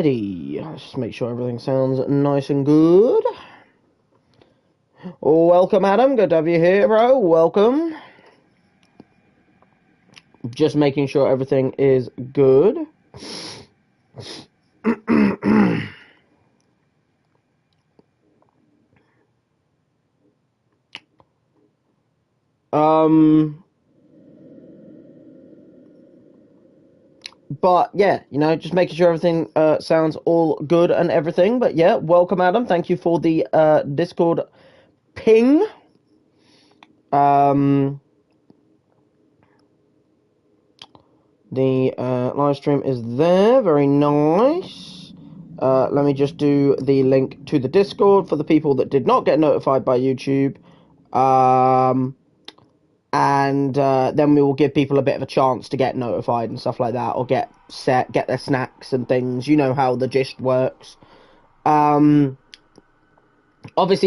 Alrighty, let's just make sure everything sounds nice and good. Welcome, Adam. Good to have you here, bro. Welcome. Just making sure everything is good. But yeah, just making sure everything sounds all good and everything. But yeah, welcome, Adam. Thank you for the Discord ping. The live stream is there. Very nice. Let me just do the link to the Discord for the people that did not get notified by YouTube. And then we will give people a bit of a chance to get notified and stuff like that, or get their snacks and things. You know how the gist works. Obviously,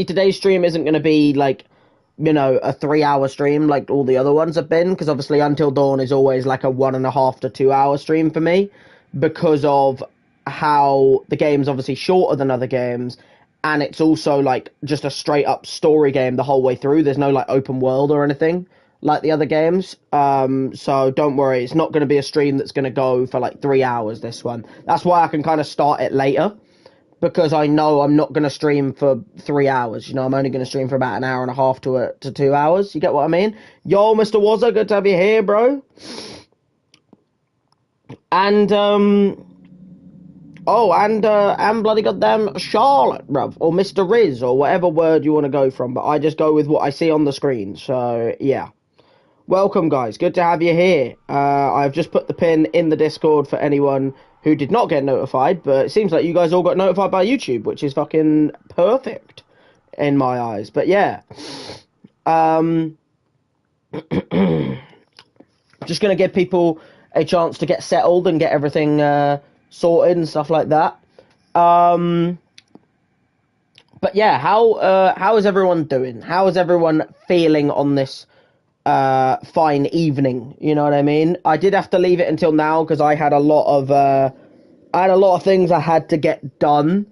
today's stream isn't going to be like, a 3-hour stream like all the other ones have been, because obviously Until Dawn is always like a 1.5 to 2 hour stream for me, because of how the game's obviously shorter than other games, and it's also like just a straight up story game the whole way through. There's no like open world or anything like the other games. So don't worry, it's not going to be a stream that's going to go for like 3 hours, this one. That's why I can kind of start it later, because I know I'm not going to stream for 3 hours. I'm only going to stream for about 1.5 to 2 hours. You get what I mean? Yo, Mr. Wazza, good to have you here, bro. And, and bloody goddamn Charlotte, bruv, or Mr. Riz, or whatever word you want to go from, but I just go with what I see on the screen, so, yeah. Welcome, guys. Good to have you here. I've just put the pin in the Discord for anyone who did not get notified, but it seems like you guys all got notified by YouTube, which is fucking perfect in my eyes. But yeah, just gonna give people a chance to get settled and get everything sorted and stuff like that. But yeah, how is everyone doing? How is everyone feeling on this fine evening? You know what I mean? I did have to leave it until now because I had a lot of things I had to get done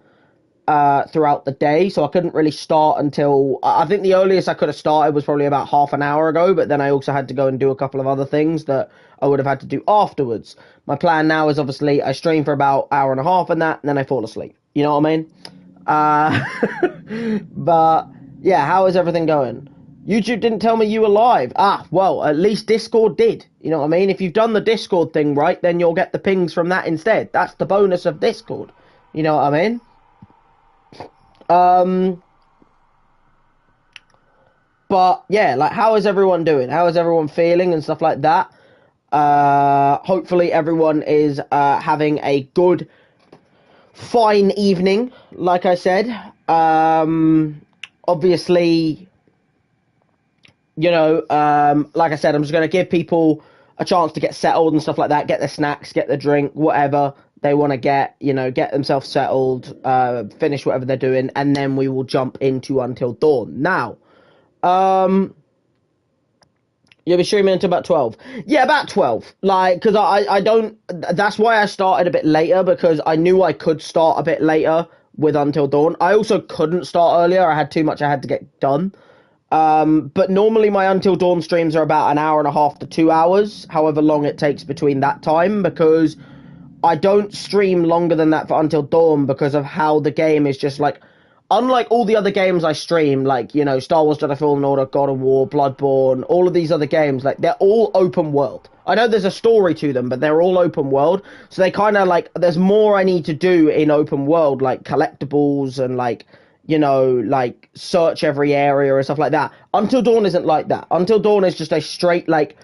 throughout the day, so I couldn't really start until, I think the earliest I could have started was probably about half an hour ago, but then I also had to go and do a couple of other things that I would have had to do afterwards. My plan now is obviously I stream for about 1.5 hours and then I fall asleep. You know what I mean? But yeah, how is everything going? YouTube didn't tell me you were live. Well, at least Discord did. You know what I mean? If you've done the Discord thing right, then you'll get the pings from that instead. That's the bonus of Discord. You know what I mean? But yeah, like, how is everyone doing? How is everyone feeling and stuff like that? Hopefully everyone is having a good, fine evening, like I said. Obviously, like I said, I'm just going to give people a chance to get settled and stuff like that, get their snacks, get their drink, whatever they want to get themselves settled, finish whatever they're doing, and then we will jump into Until Dawn. Now, you'll be streaming until about 12. Yeah, about 12. Like, because I don't, that's why I started a bit later, because I knew I could start a bit later with Until Dawn. I also couldn't start earlier. I had too much I had to get done. But normally my Until Dawn streams are about 1.5 to 2 hours, however long it takes between that time, because I don't stream longer than that for Until Dawn because of how the game is just like, unlike all the other games I stream, like, Star Wars Jedi Fallen Order, God of War, Bloodborne, all of these other games, like, they're all open world. I know there's a story to them, but they're all open world, so they kind of, like, there's more I need to do in open world, like collectibles and, like, like, search every area and stuff like that. Until Dawn isn't like that. Until Dawn is just a straight, like,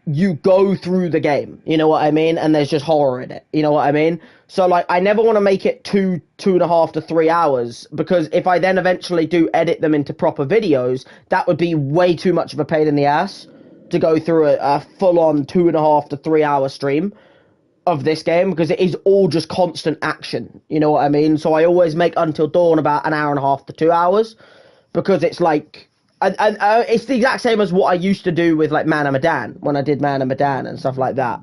you go through the game, you know what I mean? And there's just horror in it, you know what I mean? So, like, I never want to make it 2.5 to 3 hours, because if I then eventually do edit them into proper videos, that would be way too much of a pain in the ass to go through a full-on 2.5 to 3 hour stream of this game, because it is all just constant action, you know what I mean? So I always make Until Dawn about 1.5 to 2 hours, because it's like, and it's the exact same as what I used to do with, like, Man of Medan, when I did Man of Medan and stuff like that.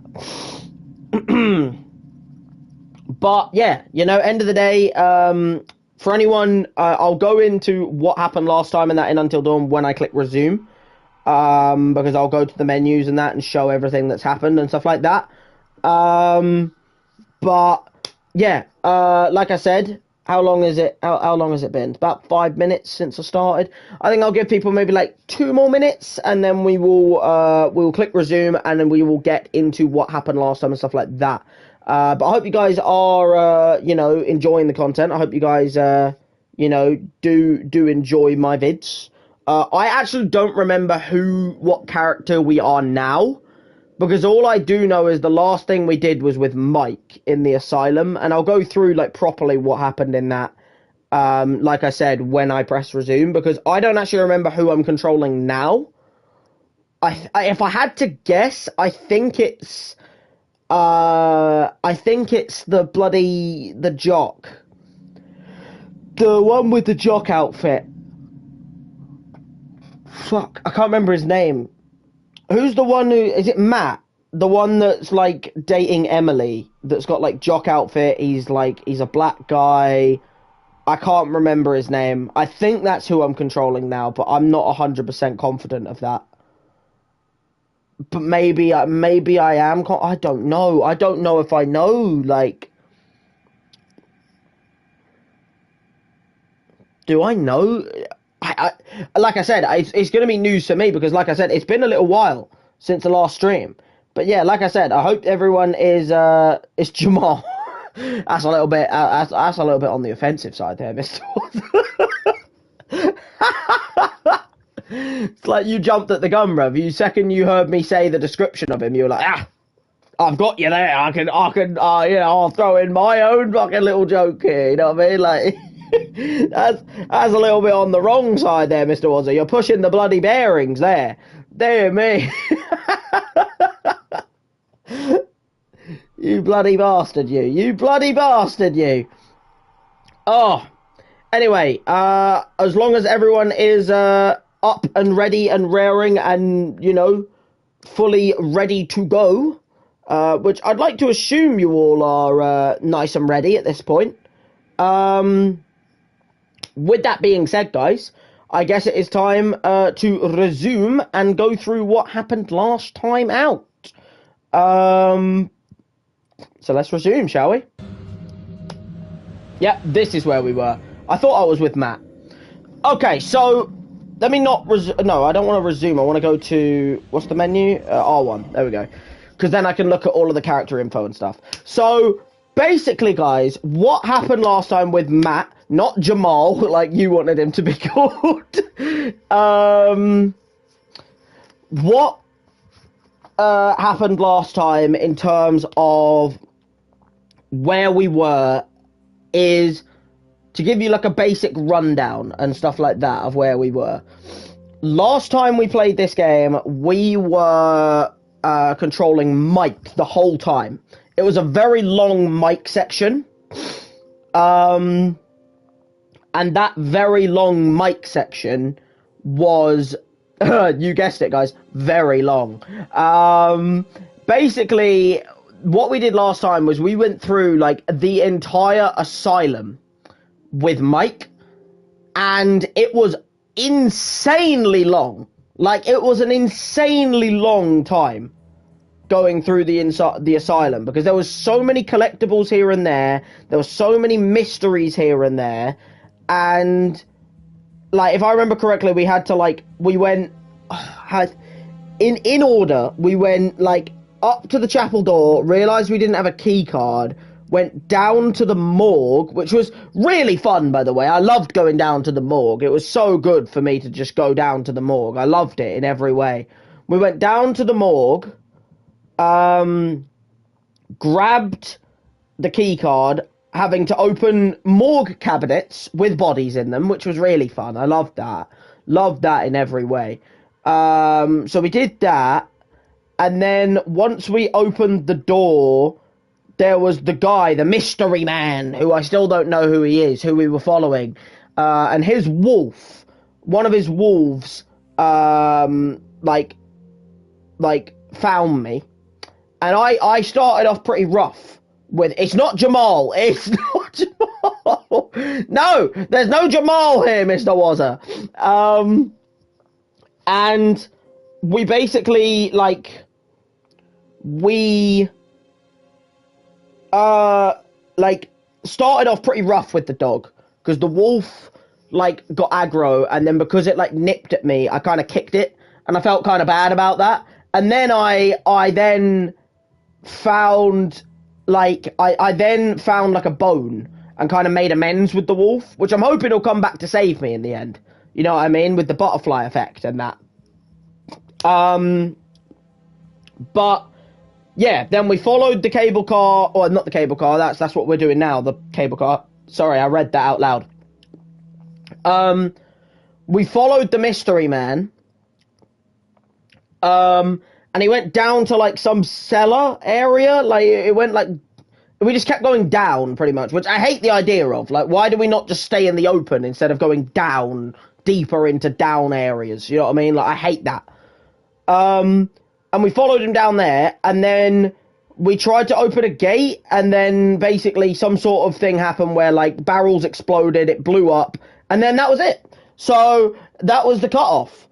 But yeah, end of the day, for anyone, I'll go into what happened last time and that in Until Dawn when I click resume, because I'll go to the menus and that and show everything that's happened and stuff like that. But yeah, like I said, how long is it? How long has it been? About 5 minutes since I started. I think I'll give people maybe like 2 more minutes, and then we'll click resume, and then we will get into what happened last time and stuff like that. But I hope you guys are enjoying the content. I hope you guys do enjoy my vids. I actually don't remember what character we are now, because all I do know is the last thing we did was with Mike in the asylum, and I'll go through like properly what happened in that. Like I said, when I press resume, because I don't actually remember who I'm controlling now. If I had to guess, I think it's the jock, the one with the jock outfit. Fuck, I can't remember his name. Who's the one is it Matt? The one that's like dating Emily, that's got like jock outfit, he's a black guy. I can't remember his name. I think that's who I'm controlling now, but I'm not 100% confident of that. But maybe I am. I don't know. I don't know if I know. Like, do I know? Like I said, it's going to be news to me, because, like I said, it's been a little while since the last stream. But yeah, like I said, I hope everyone is Jamal. That's a little bit on the offensive side there, Mr. It's like you jumped at the gun, bruv. You second you heard me say the description of him, you were like, I've got you there. I can, I'll throw in my own fucking little joke here. You know what I mean? Like, that's a little bit on the wrong side there, Mr. Wazza. You're pushing the bloody bearings there. Dear me. You bloody bastard, you. You bloody bastard, you. Oh. Anyway, as long as everyone is, up and ready and raring and, fully ready to go, which I'd like to assume you all are nice and ready at this point. With that being said, guys, I guess it is time to resume and go through what happened last time out. So let's resume, shall we? Yeah, this is where we were. I thought I was with Matt. Okay, so let me not no, I don't want to resume. I want to go to, what's the menu? R1. There we go. Because then I can look at all of the character info and stuff. So basically, guys, what happened last time with Matt, not Jamal, like you wanted him to be called. What happened last time in terms of where we were is to give you like a basic rundown and stuff like that of where we were. Last time we played this game, we were controlling Mike the whole time. It was a very long Mike section. And that very long Mike section was, you guessed it, guys, very long. Basically, what we did last time was we went through like the entire asylum with Mike, and it was insanely long. Like, it was an insanely long time going through the asylum, because there was so many collectibles here and there were so many mysteries here and there, and like, if I remember correctly, we had to like, we went in order. We went like up to the chapel door, realized we didn't have a key card, went down to the morgue, which was really fun, by the way. I loved going down to the morgue. It was so good for me to just go down to the morgue. I loved it in every way. We went down to the morgue, grabbed the key card, having to open morgue cabinets with bodies in them, which was really fun. I loved that. Loved that in every way. So we did that, and then once we opened the door, there was the guy, the mystery man, who I still don't know who he is, who we were following. And his wolf, one of his wolves, like found me. And I started off pretty rough with, it's not Jamal. It's not Jamal. No, there's no Jamal here, Mr. Wazza. And we basically, like, we, like, started off pretty rough with the dog, because the wolf, like, got aggro, and then because it, like, nipped at me, I kind of kicked it, and I felt kind of bad about that. And then I then found, like, I then found, like, a bone and kind of made amends with the wolf, which I'm hoping will come back to save me in the end. You know what I mean? With the butterfly effect and that. But yeah, then we followed the cable car, or not the cable car, that's what we're doing now, the cable car. Sorry, I read that out loud. We followed the mystery man. And he went down to, like, some cellar area. Like, it went, like, we just kept going down, pretty much, which I hate the idea of. Like, why do we not just stay in the open instead of going down, deeper into down areas? You know what I mean? Like, I hate that. And we followed him down there, and then we tried to open a gate, and then basically some sort of thing happened where, like, barrels exploded, it blew up, and then that was it. So, that was the cutoff.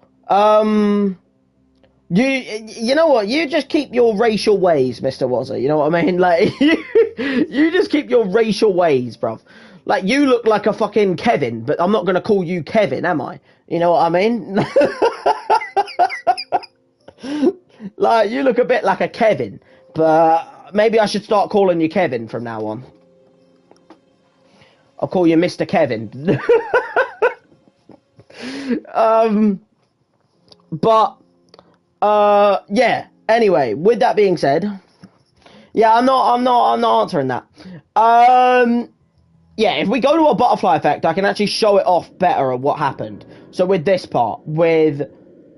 You know what? You just keep your racial ways, Mr. Wazza. You know what I mean? Like, you just keep your racial ways, bruv. Like, you look like a fucking Kevin, but I'm not going to call you Kevin, am I? You know what I mean? Like, you look a bit like a Kevin, but maybe I should start calling you Kevin from now on. I'll call you Mr. Kevin. But yeah, anyway, with that being said, yeah, I'm not answering that. Yeah, if we go to a butterfly effect, I can actually show it off better of what happened. So with this part, with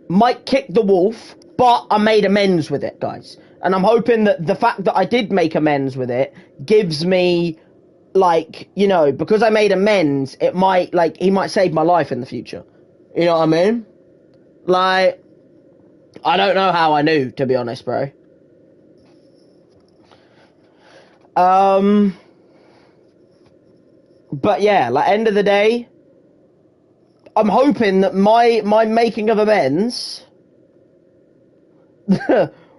Mike kicked the wolf, but I made amends with it, guys. And I'm hoping that the fact that I did make amends with it gives me, like, you know, because I made amends, it might, like, he might save my life in the future. You know what I mean? Like, I don't know how I knew, to be honest, bro. But yeah, like, end of the day, I'm hoping that my making of amends...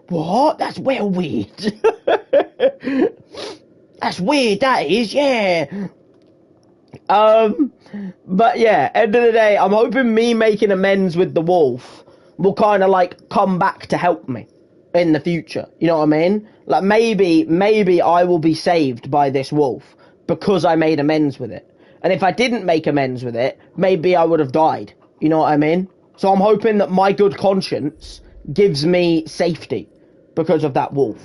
What? That's well weird. That's weird, that is, yeah. But yeah, end of the day, I'm hoping me making amends with the wolf will kind of, like, come back to help me in the future. You know what I mean? Like, maybe I will be saved by this wolf because I made amends with it. And if I didn't make amends with it, maybe I would have died. You know what I mean? So I'm hoping that my good conscience gives me safety because of that wolf.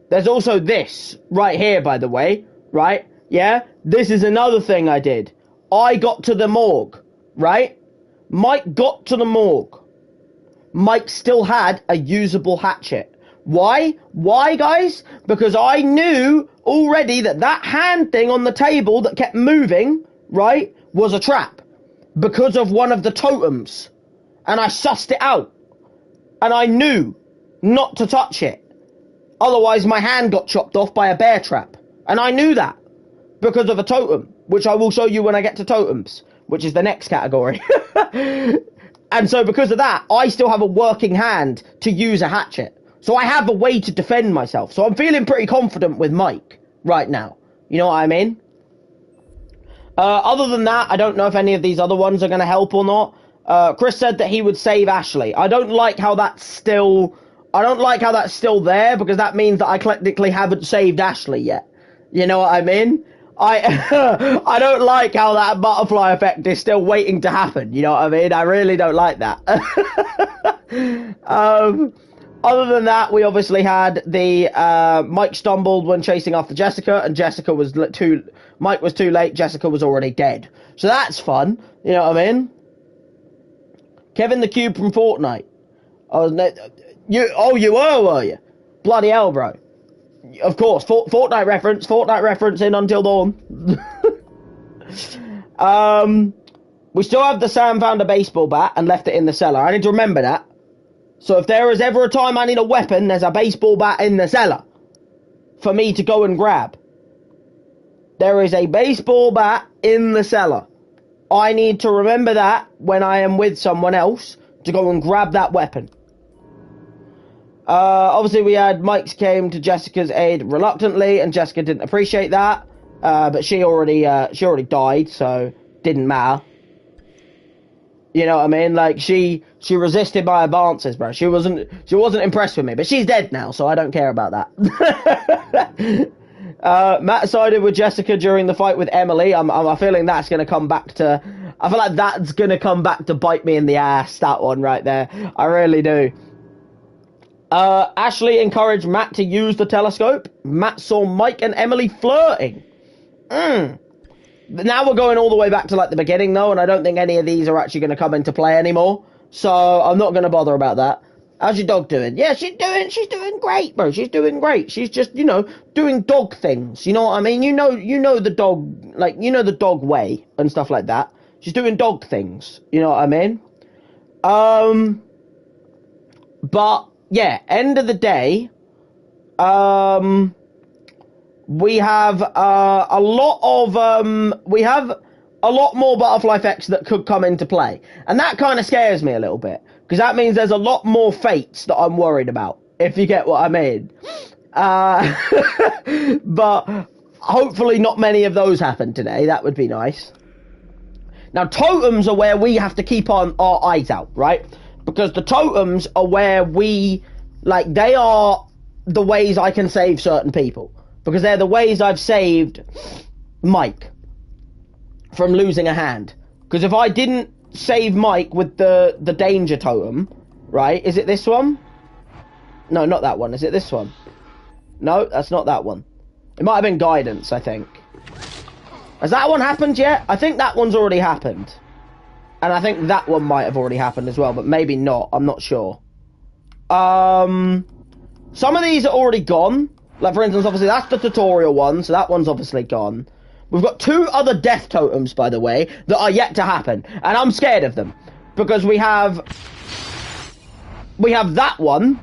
There's also this right here, by the way, right? Yeah, this is another thing I did. I got to the morgue, right? Mike got to the morgue. Mike still had a usable hatchet. Why? Why, guys? Because I knew already that that hand thing on the table that kept moving, right, was a trap. Because of one of the totems. And I sussed it out. And I knew not to touch it. Otherwise, my hand got chopped off by a bear trap. And I knew that. Because of a totem. Which I will show you when I get to totems. Which is the next category. And so because of that, I still have a working hand to use a hatchet. So I have a way to defend myself. So I'm feeling pretty confident with Mike right now. You know what I mean? Other than that, I don't know if any of these other ones are going to help or not. Chris said that he would save Ashley. I don't like how that's still there, because that means that I technically haven't saved Ashley yet. You know what I mean? I don't like how that butterfly effect is still waiting to happen. You know what I mean? I really don't like that. Other than that, we obviously had the Mike stumbled when chasing after Jessica, and Mike was too late. Jessica was already dead. So that's fun. You know what I mean? Kevin the Cube from Fortnite. You were you? Bloody hell, bro. Of course, Fortnite reference in Until Dawn. We still have the Sam found a baseball bat and left it in the cellar. I need to remember that. So if there is ever a time I need a weapon, there's a baseball bat in the cellar. for me to go and grab. There is a baseball bat in the cellar. I need to remember that when I am with someone else to go and grab that weapon. Obviously, we had Mike's came to Jessica's aid reluctantly, and Jessica didn't appreciate that. But she already died, so didn't matter. You know what I mean? Like she resisted my advances, bro. She wasn't impressed with me, but she's dead now, so I don't care about that. Matt sided with Jessica during the fight with Emily. I'm feeling that's gonna come back to. I feel like that's gonna come back to bite me in the ass. That one right there. I really do. Ashley encouraged Matt to use the telescope. Matt saw Mike and Emily flirting. Now we're going all the way back to like the beginning though, and I don't think any of these are actually going to come into play anymore. So I'm not going to bother about that. How's your dog doing? Yeah, she's doing great, bro. She's doing great. She's just, you know, doing dog things. You know what I mean? You know the dog, like, you know the dog way and stuff like that. She's doing dog things. You know what I mean? But yeah, end of the day, we have a lot more butterfly effects that could come into play, and that kind of scares me a little bit because that means there's a lot more fates that I'm worried about, if you get what I mean. But hopefully not many of those happen today. That would be nice. Now, totems are where we have to keep on our eyes out, right? Because the totems are where we, like, they are the ways I can save certain people. Because they're the ways I've saved Mike from losing a hand. Because if I didn't save Mike with the danger totem, right? Is it this one? No, not that one. Is it this one? No, that's not that one. It might have been guidance, I think. Has that one happened yet? I think that one's already happened. And I think that one might have already happened as well, but maybe not. I'm not sure. Some of these are already gone. Like, for instance, obviously, that's the tutorial one, so that one's obviously gone. We've got 2 other death totems, by the way, that are yet to happen. And I'm scared of them. Because we have that one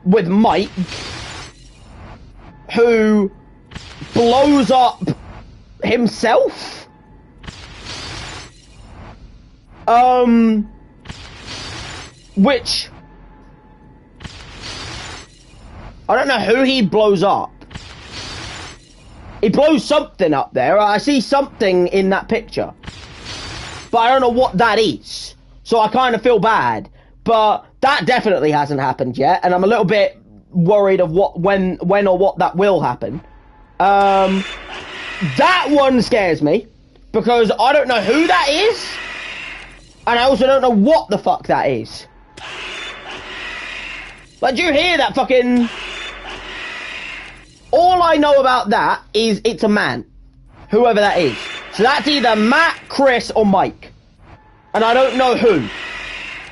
with Mike, who blows up himself. Which I don't know who he blows up. He blows something up there. I see something in that picture, but I don't know what that is. So I kind of feel bad. But that definitely hasn't happened yet, and I'm a little bit worried of when or what that will happen. That one scares me because I don't know who that is, and I also don't know what the fuck that is. Like, do you hear that fucking? All I know about that is it's a man, whoever that is. So that's either Matt, Chris, or Mike, and I don't know who.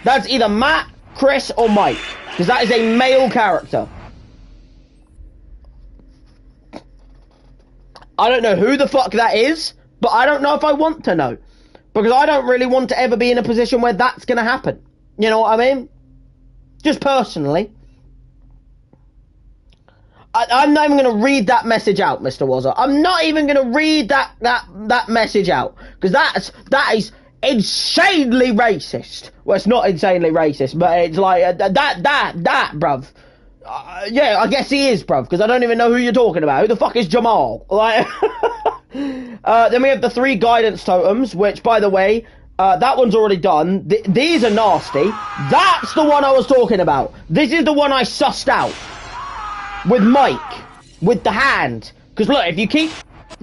That's either Matt, Chris, or Mike, because that is a male character. I don't know who the fuck that is, but I don't know if I want to know, because I don't really want to ever be in a position where that's going to happen. You know what I mean? Just personally. I'm not even going to read that message out, Mr. Wazza. I'm not even going to read that message out, because that is insanely racist. Well, it's not insanely racist, but it's like that, bruv. Yeah, I guess he is, bruv, because I don't even know who you're talking about. Who the fuck is Jamal? Like, then we have the 3 guidance totems, which, by the way, that one's already done. These are nasty. That's the one I was talking about. This is the one I sussed out. With Mike, with the hand. Because look, if you keep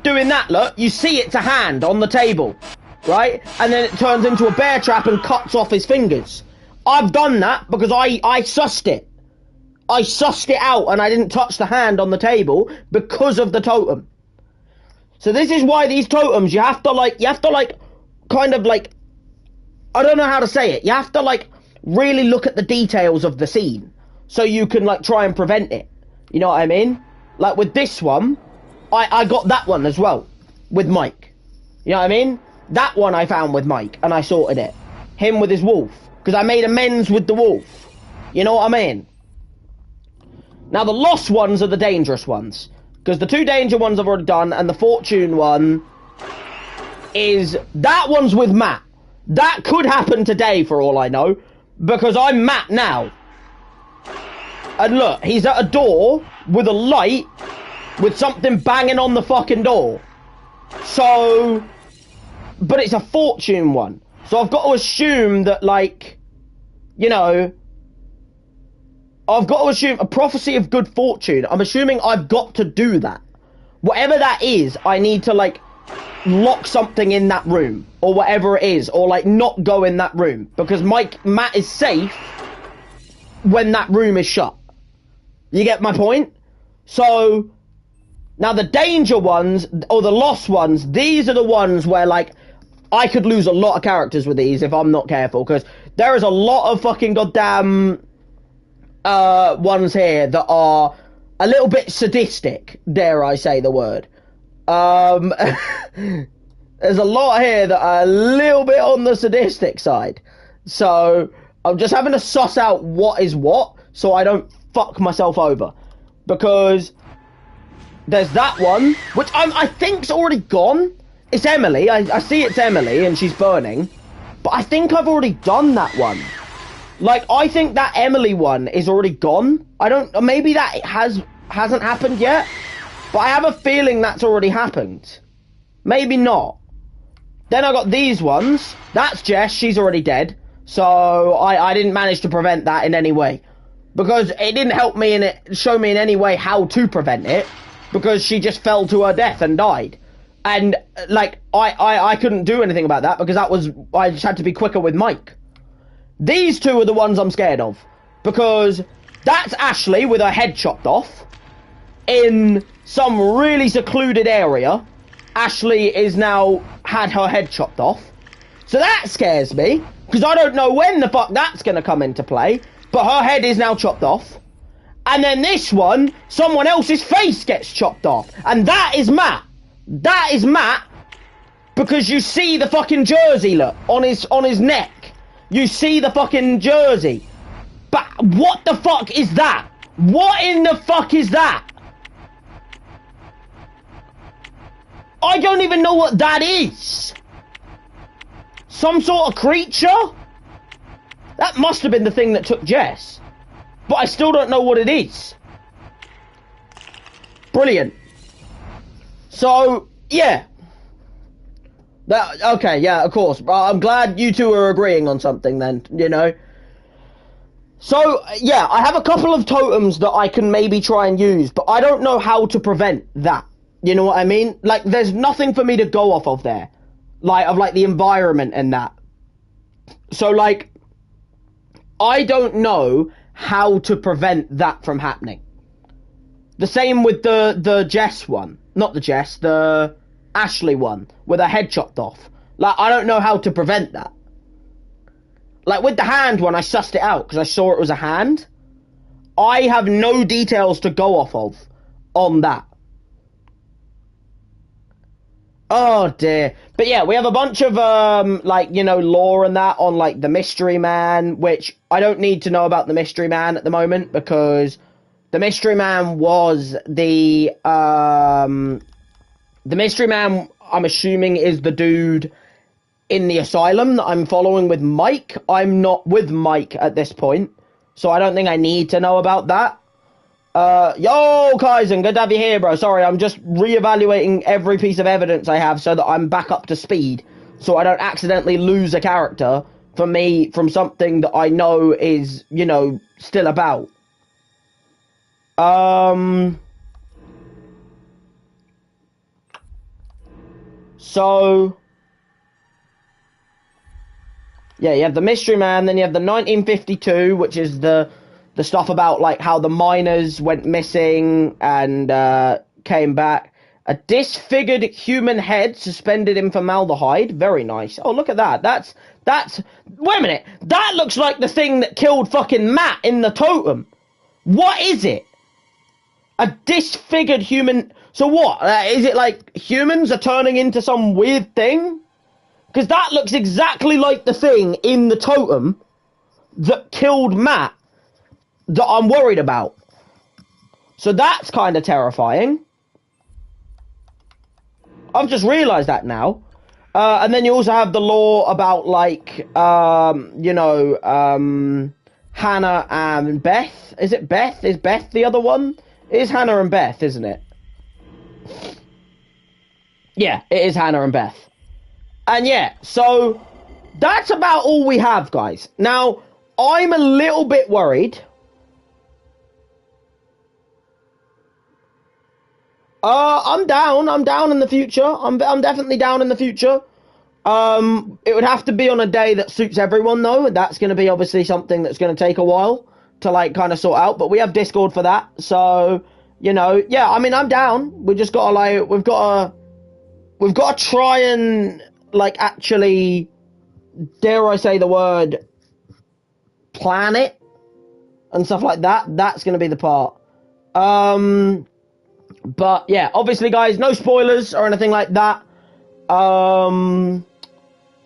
doing that, look, you see it's a hand on the table, right? And then it turns into a bear trap and cuts off his fingers. I've done that because I sussed it. I sussed it out and I didn't touch the hand on the table because of the totem. So this is why these totems, you have to kind of like, I don't know how to say it. You have to like really look at the details of the scene so you can like try and prevent it. You know what I mean? Like with this one, I got that one as well, with Mike. You know what I mean? That one I found with Mike, and I sorted it. Him with his wolf, because I made amends with the wolf. You know what I mean? Now the lost ones are the dangerous ones. Because the 2 danger ones I've already done, and the fortune one that one's with Matt. That could happen today for all I know, because I'm Matt now. And look, he's at a door with a light with something banging on the fucking door. So, but it's a fortune one. So I've got to assume that, like, you know, I've got to assume a prophecy of good fortune. I'm assuming I've got to do that. Whatever that is, I need to, like, lock something in that room, or whatever it is, or, like, not go in that room. Because Matt is safe when that room is shut. You get my point? So, now the danger ones, or the lost ones, these are the ones where, like, I could lose a lot of characters with these if I'm not careful, because there is a lot of fucking goddamn ones here that are a little bit sadistic, dare I say the word. There's a lot here that are a little bit on the sadistic side. So, I'm just having to suss out what is what, so I don't fuck myself over. Because there's that one, which I think's already gone. It's Emily. I see it's Emily, and she's burning. But I think I've already done that one. Like, I think that Emily one is already gone. I don't... Maybe that hasn't happened yet. But I have a feeling that's already happened. Maybe not. Then I got these ones. That's Jess. She's already dead. So, I didn't manage to prevent that in any way. Because it didn't help me show me in any way how to prevent it. Because she just fell to her death and died. And, like, I couldn't do anything about that because I just had to be quicker with Mike. These two are the ones I'm scared of. Because that's Ashley with her head chopped off. In some really secluded area. Ashley is now had her head chopped off. So that scares me. Because I don't know when the fuck that's going to come into play. But her head is now chopped off. And then this one, someone else's face gets chopped off. And that is Matt. That is Matt. Because you see the fucking jersey, look, on his neck. You see the fucking jersey. But what the fuck is that? What in the fuck is that? I don't even know what that is. Some sort of creature? That must have been the thing that took Jess. But I still don't know what it is. Brilliant. So, yeah. Okay, yeah, of course. I'm glad you two are agreeing on something then, you know. So, yeah, I have a couple of totems that I can maybe try and use, but I don't know how to prevent that. You know what I mean? Like, there's nothing for me to go off of there. Like the environment and that. So, like, I don't know how to prevent that from happening. The same with the Jess one. Not the Jess, the Ashley one, with her head chopped off. Like, I don't know how to prevent that. Like, with the hand one, I sussed it out, because I saw it was a hand. I have no details to go off of on that. Oh, dear. But, yeah, we have a bunch of, like, you know, lore and that on, like, the Mystery Man, which I don't need to know about the Mystery Man at the moment, because the Mystery Man was the Mystery Man, I'm assuming, is the dude in the asylum that I'm following with Mike. I'm not with Mike at this point, so I don't think I need to know about that. Yo, Kaizen, good to have you here, bro. Sorry, I'm just reevaluating every piece of evidence I have so that I'm back up to speed, so I don't accidentally lose a character from something that I know is, you know, still about. So, yeah, you have the Mystery Man, then you have the 1952, which is the stuff about, like, how the miners went missing and came back. A disfigured human head suspended in formaldehyde. Very nice. Oh, look at that. That's... Wait a minute. That looks like the thing that killed fucking Matt in the totem. What is it? A disfigured human... So what? Is it like humans are turning into some weird thing? Because that looks exactly like the thing in the totem that killed Matt that I'm worried about. So that's kind of terrifying. I've just realised that now. And then you also have the law about, like, you know, Hannah and Beth. Is it Beth? Is Beth the other one? It is Hannah and Beth, isn't it? Yeah, it is Hannah and Beth. And yeah, so that's about all we have, guys. Now, I'm a little bit worried. I'm down. I'm down in the future. I'm definitely down in the future. It would have to be on a day that suits everyone, though. That's going to be obviously something that's going to take a while to, like, kind of sort out. But we have Discord for that, so you know, yeah. I mean, I'm down. We just got to we've got to try and, like, actually, dare I say the word, plan it and stuff like that. That's going to be the part. But yeah, obviously, guys, no spoilers or anything like that.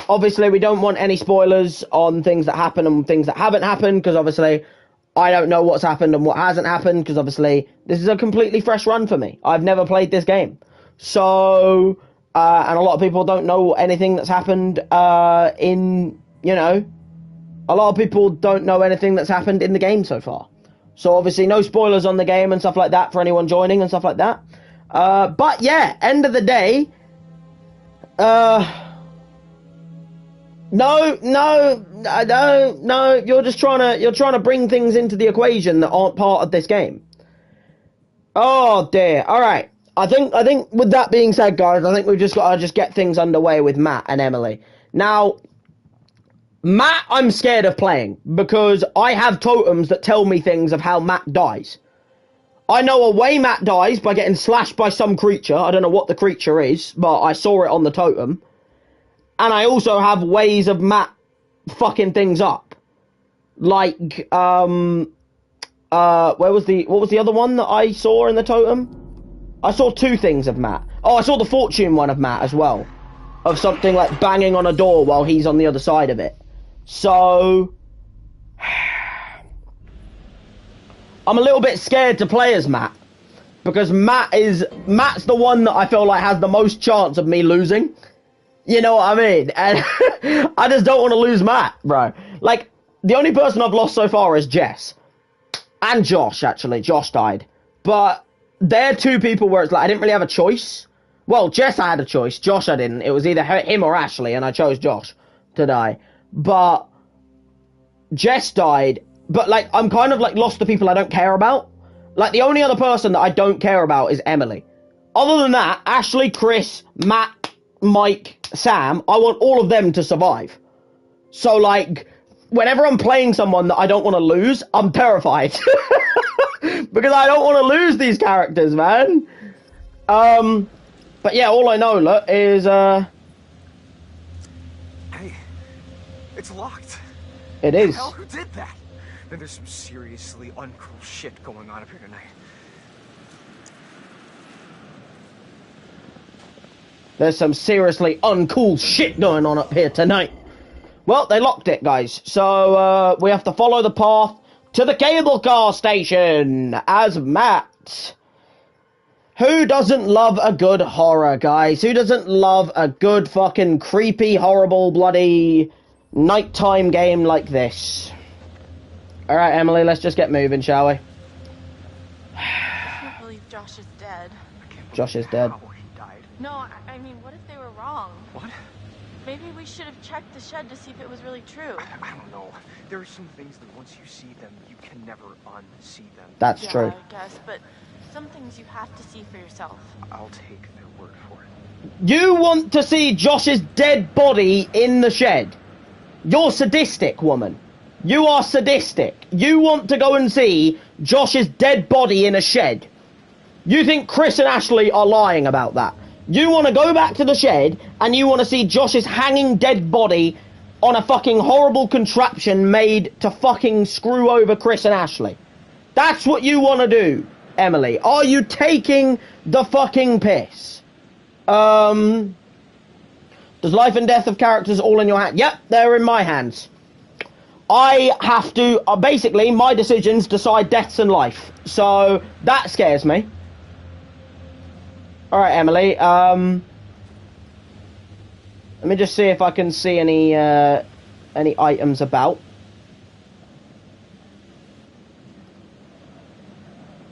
Obviously, we don't want any spoilers on things that happen and things that haven't happened, because obviously, I don't know what's happened and what hasn't happened, because obviously, this is a completely fresh run for me. I've never played this game. So, and a lot of people don't know anything that's happened in, you know, a lot of people don't know anything that's happened in the game so far. So obviously no spoilers on the game and stuff like that for anyone joining and stuff like that. But yeah, end of the day, no, you're just trying to bring things into the equation that aren't part of this game. Oh dear. All right. I think with that being said, guys, I think we've just got to get things underway with Matt and Emily. Now, Matt, I'm scared of playing because I have totems that tell me things of how Matt dies. I know a way Matt dies by getting slashed by some creature. I don't know what the creature is, but I saw it on the totem. And I also have ways of Matt fucking things up. Like, what was the other one that I saw in the totem? I saw two things of Matt. Oh, I saw the fortune one of Matt as well. Of something like banging on a door while he's on the other side of it. So, I'm a little bit scared to play as Matt. Because Matt's the one that I feel like has the most chance of me losing. You know what I mean? And I just don't want to lose Matt, bro. Like, the only person I've lost so far is Jess. And Josh, actually. Josh died. But they're two people where it's like, I didn't really have a choice. Well, Jess, I had a choice. Josh, I didn't. It was either him or Ashley, and I chose Josh to die. But Jess died. But, like, I'm kind of, like, lost to people I don't care about. Like, the only other person that I don't care about is Emily. Other than that, Ashley, Chris, Matt, Mike, Sam, I want all of them to survive. So, like, whenever I'm playing someone that I don't want to lose, I'm terrified. Because I don't want to lose these characters, man. But yeah, all I know, look, is, Hey, it's locked. It is. Hell, who did that? Then there's some seriously uncool shit going on up here tonight. There's some seriously uncool shit going on up here tonight. Well, they locked it, guys. So, we have to follow the path to the cable car station as Matt. Who doesn't love a good horror, guys? Who doesn't love a good fucking creepy, horrible, bloody nighttime game like this? Alright, Emily, let's just get moving, shall we? I can't believe Josh is dead. Josh is dead. How he died. No, I mean, what if they were wrong? What? Maybe we should have checked the shed to see if it was really true. I don't know. There are some things that once you see them, you can never unsee them. That's Yeah, true. I guess, but some things you have to see for yourself. I'll take their word for it. You want to see Josh's dead body in the shed? You're sadistic, woman. You are sadistic. You want to go and see Josh's dead body in a shed. You think Chris and Ashley are lying about that. You want to go back to the shed and you want to see Josh's hanging dead body on a fucking horrible contraption made to fucking screw over Chris and Ashley. That's what you want to do, Emily. Are you taking the fucking piss? Does life and death of characters all in your hands? Yep, they're in my hands. I have to, basically, my decisions decide deaths and life. So, that scares me. Alright, Emily, Let me just see if I can see any items about.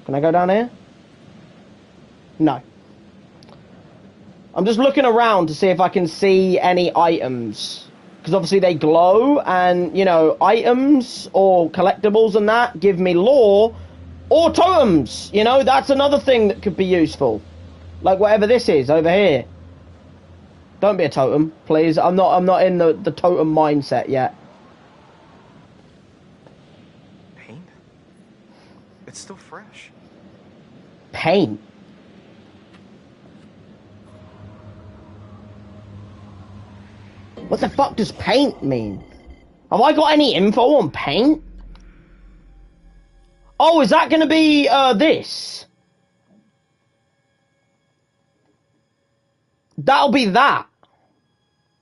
Can I go down here? No. I'm just looking around to see if I can see any items. Because obviously they glow, and, you know, items or collectibles and that give me lore or totems. You know, that's another thing that could be useful. Like whatever this is over here. Don't be a totem, please. I'm not in the totem mindset yet. Paint? It's still fresh. Paint? What the fuck does paint mean? Have I got any info on paint? Oh, is that gonna be, this? That'll be that.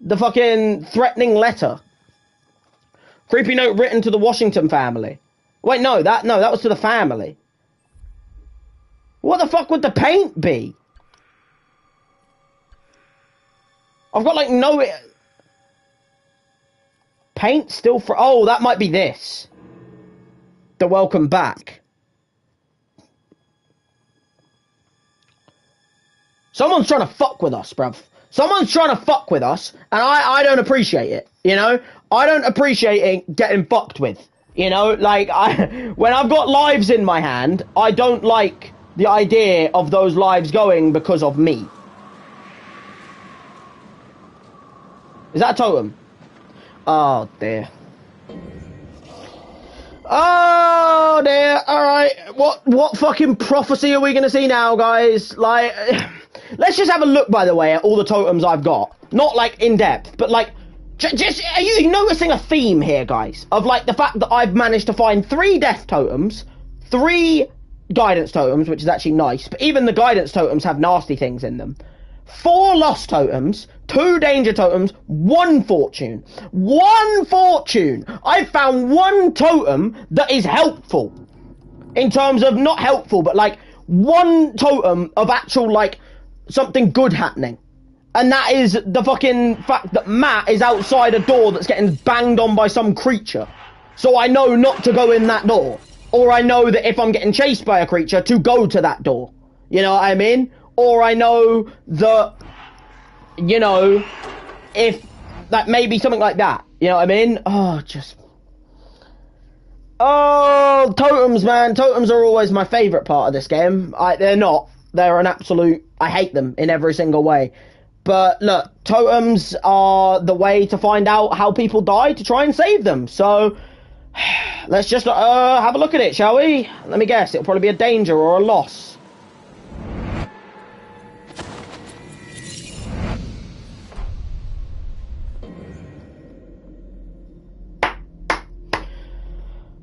The fucking threatening letter. Creepy note written to the Washington family. Wait, no, that was to the family. What the fuck would the paint be? I've got like no... Paint still for... Oh, that might be this. The welcome back. Someone's trying to fuck with us, bruv. Someone's trying to fuck with us, and I don't appreciate it, you know? I don't appreciate it getting fucked with, you know? Like, when I've got lives in my hand, I don't like the idea of those lives going because of me. Is that a totem? Oh, dear. Oh, dear. Alright, what fucking prophecy are we gonna see now, guys? Like... Let's just have a look, by the way, at all the totems I've got. Not, like, in depth, but, like, just, are you noticing a theme here, guys? Of, like, the fact that I've managed to find 3 death totems, 3 guidance totems, which is actually nice, but even the guidance totems have nasty things in them. 4 lost totems, 2 danger totems, 1 fortune. 1 fortune! I've found 1 totem that is helpful. In terms of, not helpful, but, like, 1 totem of actual, like... something good happening. And that is the fucking fact that Matt is outside a door that's getting banged on by some creature. So I know not to go in that door. Or I know that if I'm getting chased by a creature, to go to that door. You know what I mean? Or I know that, you know, if, that maybe something like that. You know what I mean? Oh, just... Oh, totems, man. Totems are always my favourite part of this game. They're not. They're an absolute... I hate them in every single way. But, look, totems are the way to find out how people die to try and save them. So, let's just have a look at it, shall we? Let me guess. It'll probably be a danger or a loss.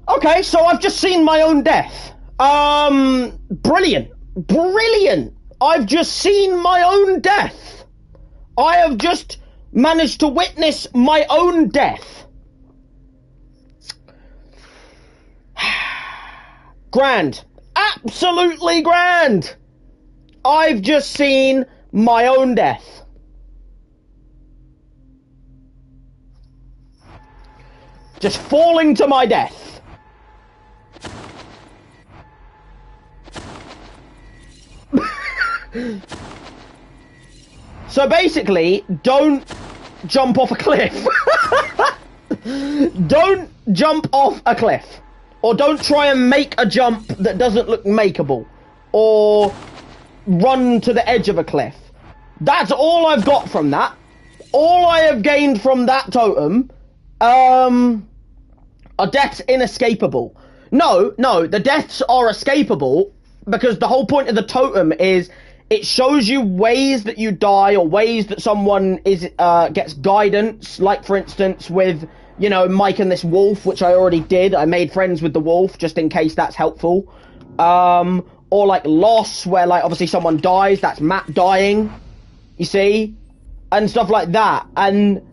Okay, so I've just seen my own death. Brilliant. Brilliant! I've just seen my own death. I have just managed to witness my own death. Grand. Absolutely grand. I've just seen my own death. Just falling to my death. So basically, don't jump off a cliff. Don't jump off a cliff. Or don't try and make a jump that doesn't look makeable. Or run to the edge of a cliff. That's all I've got from that. All I have gained from that totem are deaths inescapable. No, the deaths are escapable because the whole point of the totem is it shows you ways that you die or ways that someone gets guidance. Like, for instance, with, you know, Mike and this wolf, which I already did. I made friends with the wolf just in case that's helpful. Or, like, loss, where, like, obviously someone dies. That's Matt dying, you see? And stuff like that. And,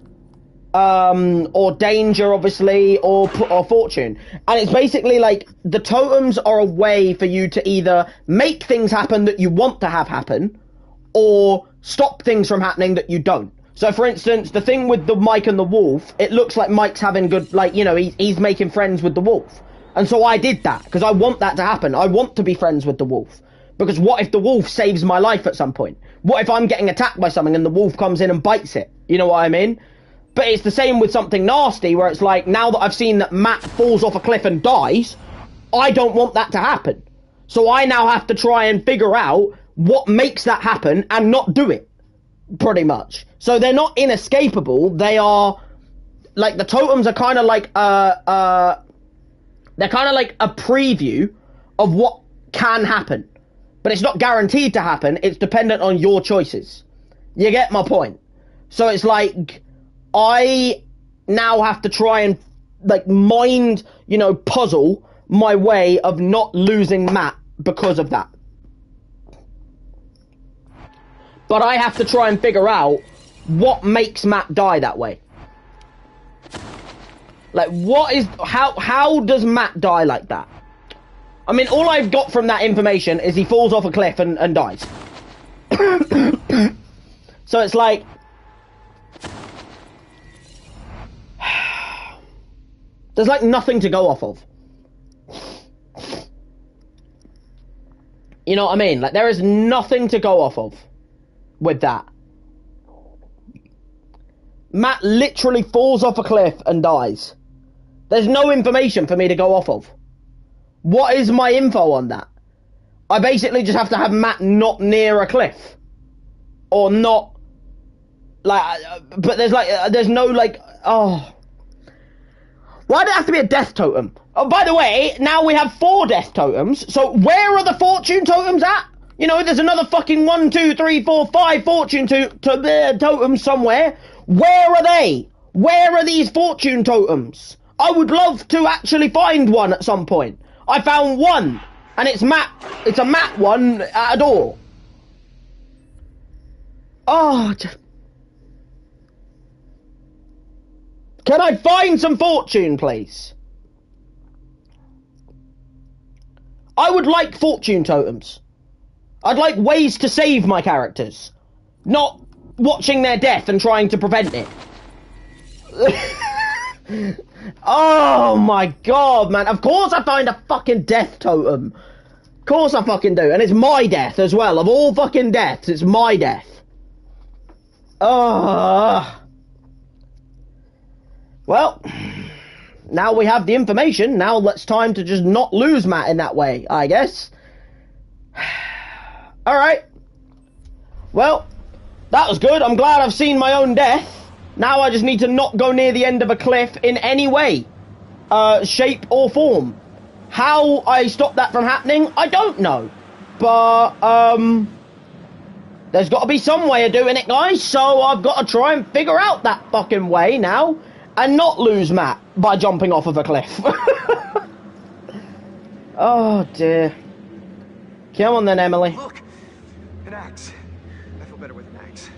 or danger, obviously, or fortune. And it's basically like the totems are a way for you to either make things happen that you want to have happen, or stop things from happening that you don't. So, for instance, the thing with the Mike and the wolf, it looks like Mike's having good, like, you know, he's making friends with the wolf. And so I did that, because I want that to happen. I want to be friends with the wolf. Because what if the wolf saves my life at some point? What if I'm getting attacked by something and the wolf comes in and bites it? You know what I mean? But it's the same with something nasty, where it's like, now that I've seen that Matt falls off a cliff and dies, I don't want that to happen. So I now have to try and figure out what makes that happen and not do it. Pretty much. So they're not inescapable. They are, like, the totems are kind of like, they're kind of like a preview of what can happen. But it's not guaranteed to happen. It's dependent on your choices. You get my point? So it's like, I now have to try and, like, mind, you know, puzzle my way of not losing Matt because of that. But I have to try and figure out what makes Matt die that way. Like, what is, how does Matt die like that? I mean, all I've got from that information is he falls off a cliff and dies. So it's like, there's like nothing to go off of. You know what I mean? Like, there is nothing to go off of with that. Matt literally falls off a cliff and dies. There's no information for me to go off of. What is my info on that? I basically just have to have Matt not near a cliff. Or not, like, but there's like, there's no, like, oh. Why did it have to be a death totem? Oh, by the way, now we have 4 death totems, so where are the fortune totems at? You know, there's another fucking 1, 2, 3, 4, 5 fortune totems somewhere. Where are they? Where are these fortune totems? I would love to actually find one at some point. I found one, and it's Matt. It's a Matt one at a door. Oh, can I find some fortune, please? I would like fortune totems. I'd like ways to save my characters, not watching their death and trying to prevent it. Oh my god, man. Of course I find a fucking death totem. Of course I fucking do. And it's my death as well. Of all fucking deaths, it's my death. Well, now we have the information. Now it's time to just not lose Matt in that way, I guess. Alright. Well, that was good. I'm glad I've seen my own death. Now I just need to not go near the end of a cliff in any way, shape or form. How I stop that from happening, I don't know. But, there's got to be some way of doing it, guys. So I've got to try and figure out that fucking way now and not lose Matt by jumping off of a cliff. Oh, dear. Come on then, Emily. Look, an axe. I feel better with an axe.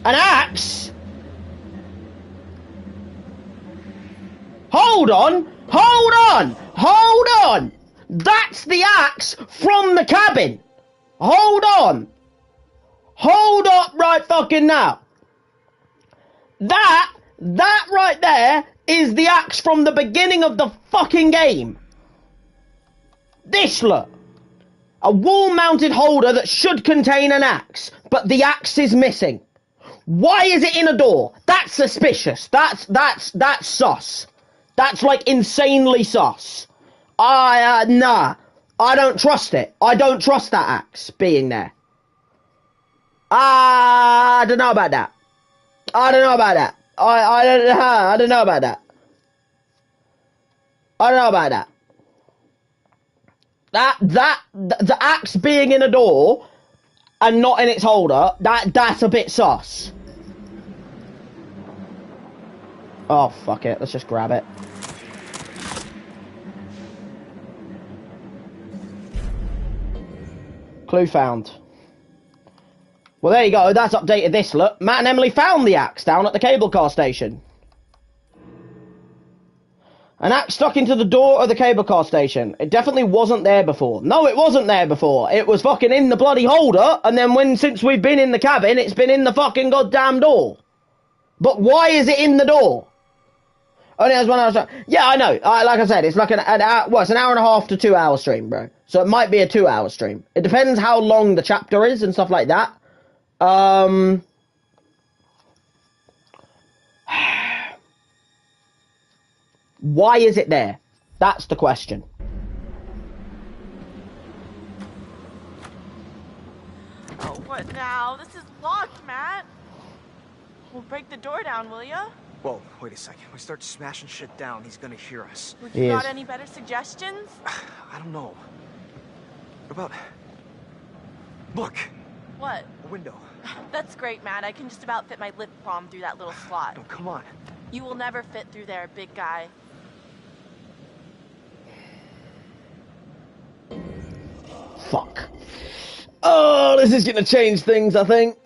An axe? Hold on! Hold on! Hold on! That's the axe from the cabin! Hold on! Hold up right fucking now! That right there is the axe from the beginning of the fucking game. This, look. A wall-mounted holder that should contain an axe, but the axe is missing. Why is it in a door? That's suspicious. That's sus. That's, like, insanely sus. Nah. I don't trust it. I don't trust that axe being there. I don't know about that. I don't know about that. I don't know about that. I don't know about that. The axe being in a door and not in its holder, that's a bit sus. Oh, fuck it. Let's just grab it. Clue found. Well, there you go. That's updated this. Look, Matt and Emily found the axe down at the cable car station. An axe stuck into the door of the cable car station. It definitely wasn't there before. No, it wasn't there before. It was fucking in the bloody holder, and then since we've been in the cabin, it's been in the fucking goddamn door. But why is it in the door? Only has 1 hour. Yeah, I know. Like I said, it's like an hour. Well, it's an hour and a half to 2 hour stream, bro. So it might be a 2 hour stream. It depends how long the chapter is and stuff like that. Why is it there? That's the question. Oh, what now? This is locked, Matt. Well, break the door down, will ya? Whoa, wait a second. We start smashing shit down, he's gonna hear us. Well, you got any better suggestions? I don't know. What about... Look! What? A window. That's great, Matt. I can just about fit my lip balm through that little slot. No, come on. You will never fit through there, big guy. Fuck. Oh, this is gonna change things, I think.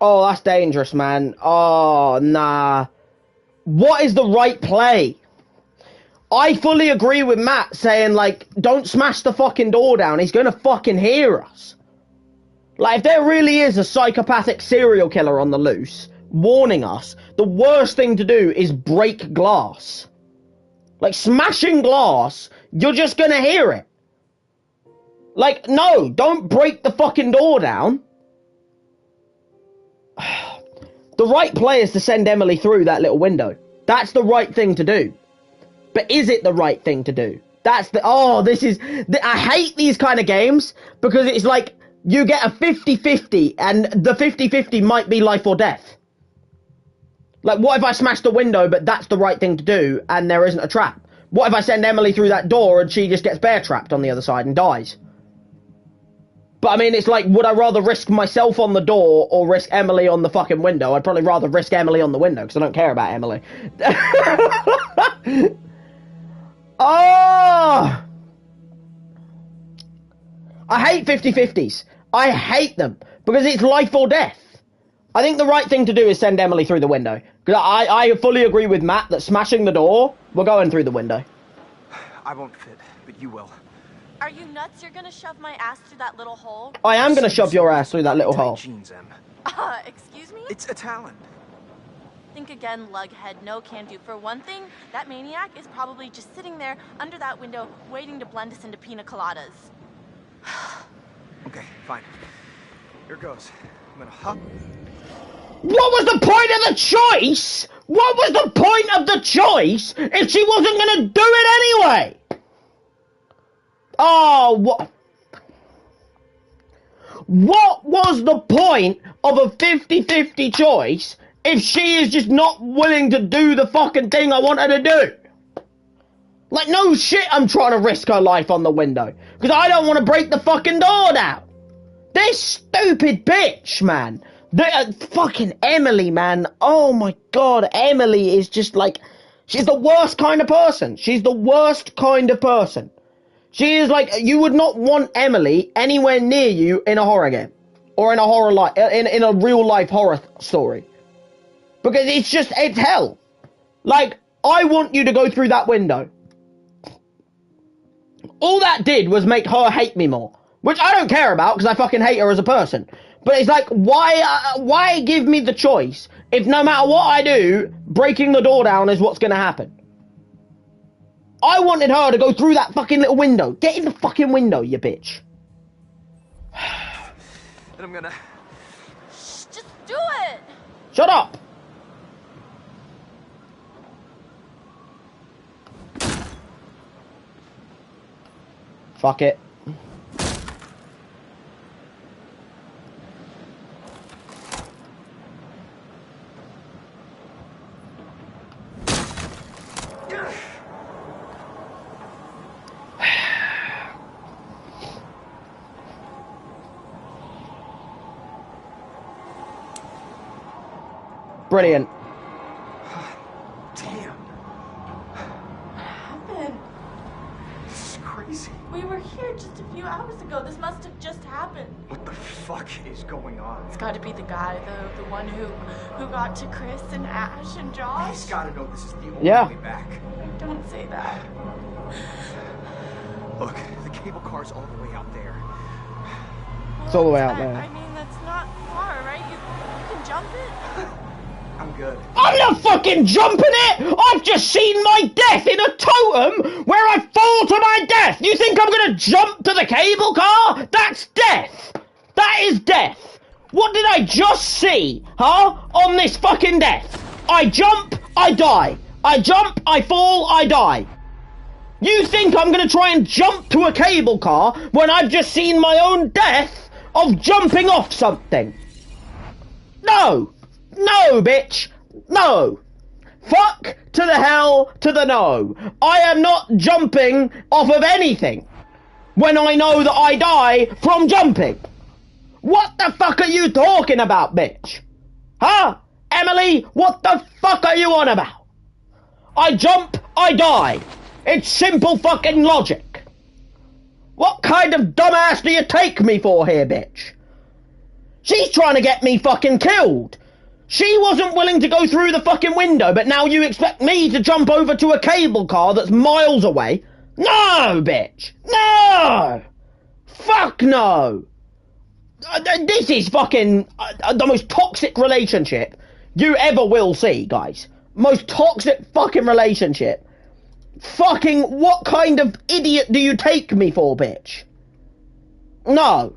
Oh, that's dangerous, man. Oh, nah. What is the right play? I fully agree with Matt saying, like, don't smash the fucking door down. He's gonna fucking hear us. Like, if there really is a psychopathic serial killer on the loose, warning us, the worst thing to do is break glass. Like, smashing glass, you're just gonna hear it. Like, no, don't break the fucking door down. The right play is to send Emily through that little window. That's the right thing to do. But is it the right thing to do? That's the... Oh, this is... I hate these kind of games because it's like you get a 50-50 and the 50-50 might be life or death. Like, what if I smash the window, but that's the right thing to do, and there isn't a trap? What if I send Emily through that door, and she just gets bear trapped on the other side and dies? But, I mean, it's like, would I rather risk myself on the door, or risk Emily on the fucking window? I'd probably rather risk Emily on the window, because I don't care about Emily. Oh! I hate 50-50s. I hate them, because it's life or death. I think the right thing to do is send Emily through the window. Because I fully agree with Matt that smashing the door, we're going through the window. I won't fit, but you will. Are you nuts? You're gonna shove my ass through that little hole? I am going to shove your ass through that little hole. Jeans, Em. Excuse me? It's a talent. Think again, lughead. No can do. For one thing, that maniac is probably just sitting there under that window waiting to blend us into pina coladas. Okay, fine. Here goes. I'm gonna hop. What was the point of the choice? What was the point of the choice if she wasn't going to do it anyway? Oh, what? What was the point of a 50-50 choice if she is just not willing to do the fucking thing I want her to do? Like, no shit, I'm trying to risk her life on the window. Because I don't want to break the fucking door down. This stupid bitch, man. Fucking Emily, man. Oh my god, Emily is just like... She's the worst kind of person. She's the worst kind of person. She is like... You would not want Emily anywhere near you in a horror game. Or in a horror life... In a real life horror story. Because it's just... It's hell. Like, I want you to go through that window. All that did was make her hate me more. Which I don't care about, because I fucking hate her as a person. But it's like, why give me the choice if no matter what I do, breaking the door down is what's going to happen? I wanted her to go through that fucking little window. Get in the fucking window, you bitch. And I'm gonna... Shh, just do it! Shut up! Fuck it. Brilliant. Damn. What happened? This is crazy. We were here just a few hours ago. This must have just happened. What the fuck is going on? It's got to be the guy, the one who got to Chris and Ash and Josh. He's gotta know this is the only way back. Don't say that. Look, the cable car's all the way out there. It's all the way out I there. mean, that's not far, right? You can jump it? I'm good. I'm not fucking jumping it! I've just seen my death in a totem where I fall to my death! You think I'm gonna jump to the cable car? That's death! That is death! What did I just see, huh? On this fucking death? I jump, I die. I jump, I fall, I die. You think I'm gonna try and jump to a cable car when I've just seen my own death of jumping off something? No! No, bitch! No! Fuck to the hell to the no. I am not jumping off of anything when I know that I die from jumping. What the fuck are you talking about, bitch? Huh? Emily, what the fuck are you on about? I jump, I die. It's simple fucking logic. What kind of dumbass do you take me for here, bitch? She's trying to get me fucking killed. She wasn't willing to go through the fucking window, but now you expect me to jump over to a cable car that's miles away? No, bitch. No. Fuck no. This is fucking the most toxic relationship you ever will see, guys. Most toxic fucking relationship. Fucking what kind of idiot do you take me for, bitch? No.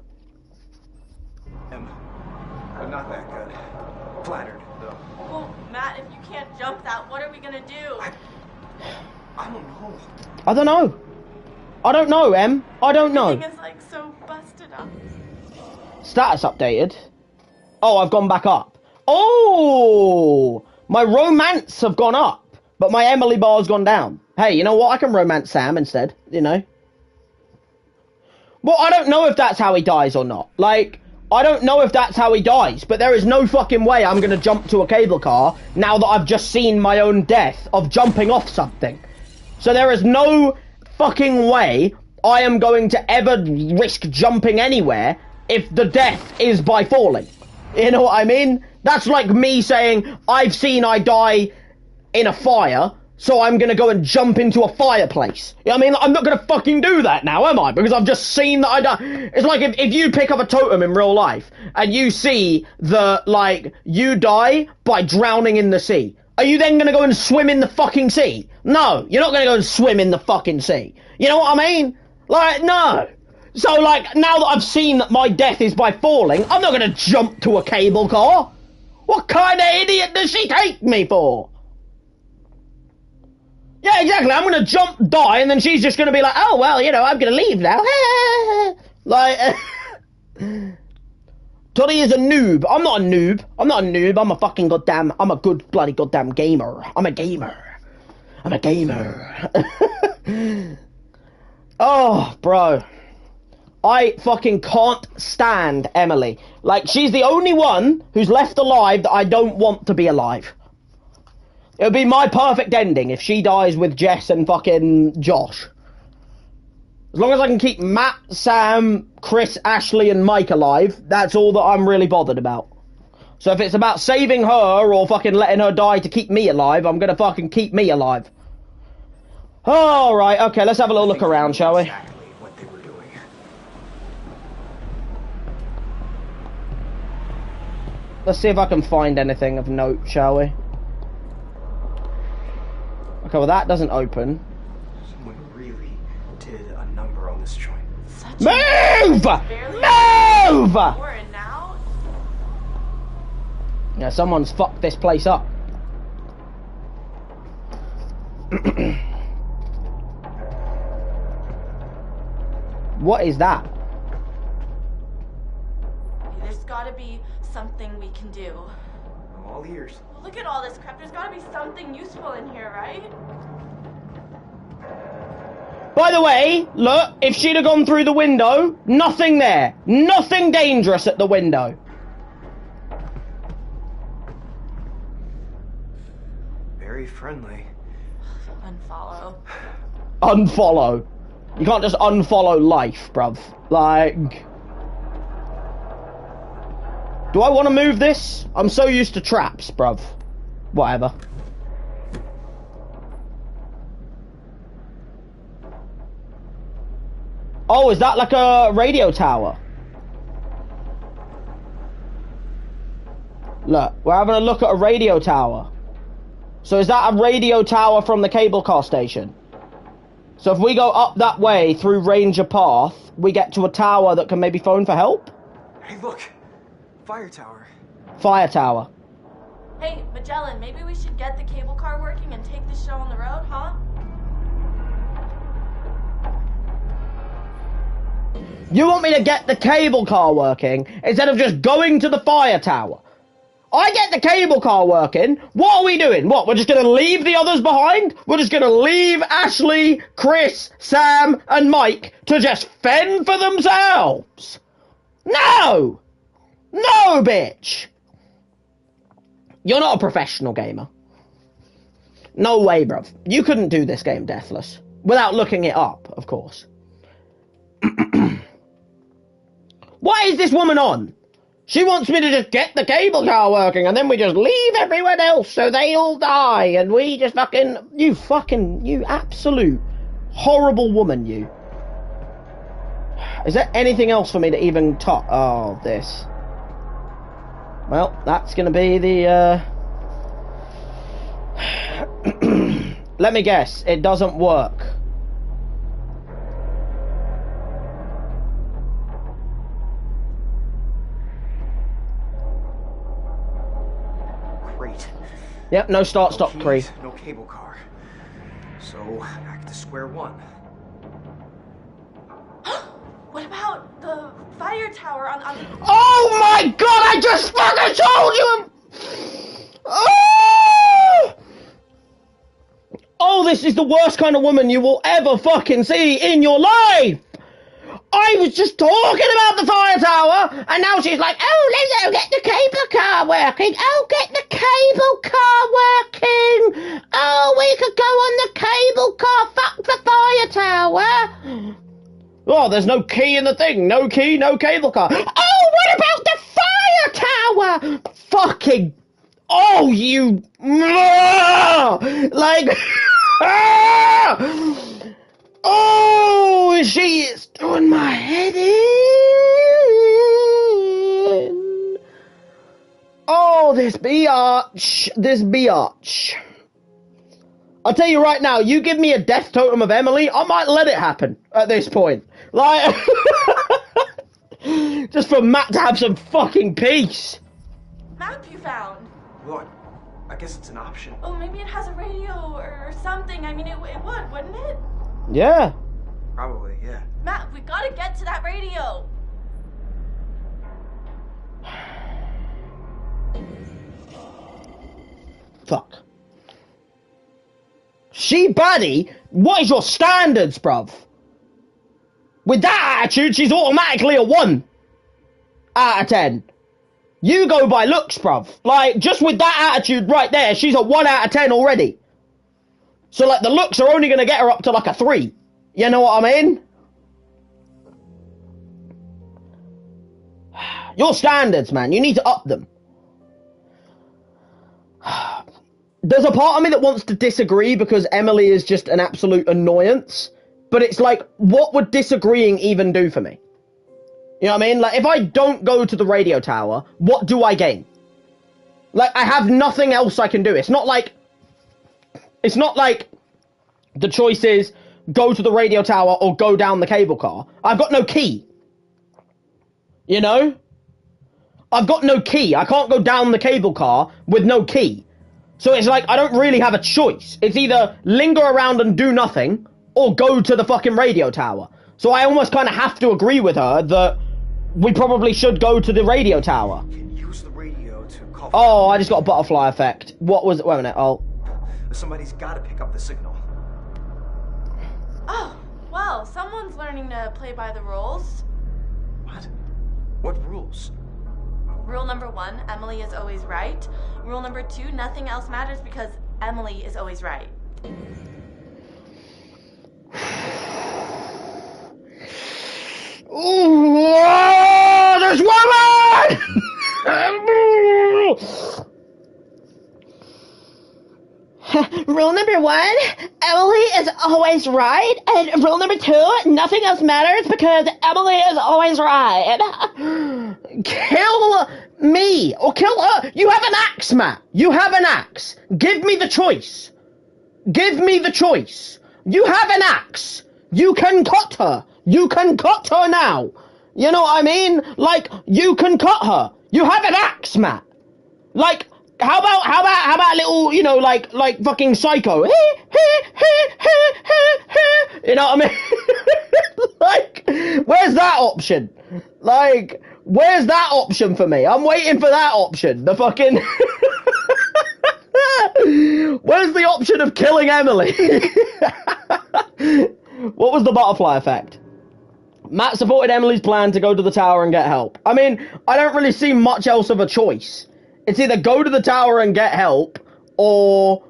I'm not that good. Flattered, though. Well, Matt, if you can't jump that, what are we gonna do? I don't know. I don't know. I don't know, Em. I don't know. Everything is like so busted up. Status updated. Oh, I've gone back up. Oh! My romance have gone up, but my Emily bar's gone down. Hey, you know what? I can romance Sam instead, you know? Well, I don't know if that's how he dies or not. Like, I don't know if that's how he dies, but there is no fucking way I'm gonna jump to a cable car now that I've just seen my own death of jumping off something. So there is no fucking way I am going to ever risk jumping anywhere if the death is by falling. You know what I mean? That's like me saying, I've seen I die in a fire, so I'm gonna go and jump into a fireplace. You know what I mean? I'm not gonna fucking do that now, am I? Because I've just seen that I die. It's like if you pick up a totem in real life, and you see that, like, you die by drowning in the sea. Are you then gonna go and swim in the fucking sea? No, you're not gonna go and swim in the fucking sea. You know what I mean? Like, no. So, like, now that I've seen that my death is by falling, I'm not gonna jump to a cable car. What kind of idiot does she take me for? Yeah, exactly. I'm gonna jump, die, and then she's just gonna be like, oh, well, you know, I'm gonna leave now. Like, Toddy is a noob. I'm not a noob. I'm not a noob. I'm a fucking goddamn, I'm a good bloody goddamn gamer. I'm a gamer. I'm a gamer. Oh, bro. I fucking can't stand Emily. Like, she's the only one who's left alive that I don't want to be alive. It would be my perfect ending if she dies with Jess and fucking Josh. As long as I can keep Matt, Sam, Chris, Ashley, and Mike alive, that's all that I'm really bothered about. So if it's about saving her or fucking letting her die to keep me alive, I'm gonna fucking keep me alive. Alright, okay, let's have a little look around, shall we? Exactly what they were doing. Let's see if I can find anything of note, shall we? Okay, well that doesn't open. Someone really did a number on this joint. Such Move! barely Move! before and now. Yeah, someone's fucked this place up. What is that? There's gotta be something we can do. I'm all ears. Look at all this crap. There's gotta be something useful in here, right? By the way, look, if she'd have gone through the window, nothing there. Nothing dangerous at the window. Very friendly. Unfollow. Unfollow. You can't just unfollow life, bruv. Like... Do I want to move this? I'm so used to traps, bruv. Whatever. Oh, is that like a radio tower? Look, we're having a look at a radio tower. So is that a radio tower from the cable car station? So if we go up that way through Ranger Path, we get to a tower that can maybe phone for help? Hey, look! Fire tower. Fire tower. Hey, Magellan, maybe we should get the cable car working and take this show on the road, huh? You want me to get the cable car working instead of just going to the fire tower? I get the cable car working. What are we doing? What, we're just going to leave the others behind? We're just going to leave Ashley, Chris, Sam, and Mike to just fend for themselves? No! No, bitch! You're not a professional gamer. No way, bruv. You couldn't do this game deathless. Without looking it up, of course. What is this woman on? She wants me to just get the cable car working and then we just leave everyone else so they all die and we just you absolute horrible woman, you. Is there anything else for me to even talk? Oh, this. Well, that's gonna be the, let me guess, it doesn't work. Great. Yep, no start-stop keys, tree. no cable car. So, back to square one. What about the fire tower on the... Oh my god, I just fucking told you! Oh, this is the worst kind of woman you will ever fucking see in your life! I was just talking about the fire tower, and now she's like, oh, let's go get the cable car working. Oh, get the cable car working. Oh, we could go on the cable car. Fuck the fire tower. Oh, there's no key in the thing. No key, no cable car. Oh, what about the fire tower? Fucking... Oh, you... Like... Oh, she is doing my head in. Oh, this biatch. This biatch. I'll tell you right now, you give me a death totem of Emily, I might let it happen at this point. Like, just for Matt to have some fucking peace. map you found? Look, I guess it's an option. Oh, maybe it has a radio or something. I mean, it would, wouldn't it? Yeah. Probably, yeah. Matt, we gotta get to that radio. Fuck. She baddie? What is your standards, bruv? With that attitude, she's automatically a 1 out of 10. You go by looks, bruv. Like, just with that attitude right there, she's a 1 out of 10 already. So, like, the looks are only gonna get her up to, like, a 3. You know what I mean? Your standards, man. You need to up them. There's a part of me that wants to disagree because Emily is just an absolute annoyance. But it's like, what would disagreeing even do for me? You know what I mean? Like, if I don't go to the radio tower, what do I gain? Like, I have nothing else I can do. It's not like the choice is go to the radio tower or go down the cable car. I've got no key. You know? I've got no key. I can't go down the cable car with no key. So it's like, I don't really have a choice. It's either linger around and do nothing, or go to the fucking radio tower. So I almost kind of have to agree with her that we probably should go to the radio tower. Can use the radio to call... Oh, I just got a butterfly effect. What was it? Wait a minute. Oh. Somebody's gotta pick up the signal. Oh, well, someone's learning to play by the rules. What? What rules? Rule number 1, Emily is always right. Rule number 2, nothing else matters because Emily is always right. Oh, this woman! Rule number 1, Emily is always right. And rule number 2, nothing else matters because Emily is always right. Kill me or kill her. You have an axe, Matt. You have an axe. Give me the choice. Give me the choice. You have an axe. You can cut her. You can cut her now. You know what I mean? Like, you can cut her. You have an axe, Matt. Like, how about a little, you know, like fucking Psycho? You know what I mean? Like, where's that option? Like, where's that option for me? I'm waiting for that option. The fucking... Where's the option of killing Emily? What was the butterfly effect? Matt supported Emily's plan to go to the tower and get help. I mean, I don't really see much else of a choice. It's either go to the tower and get help, or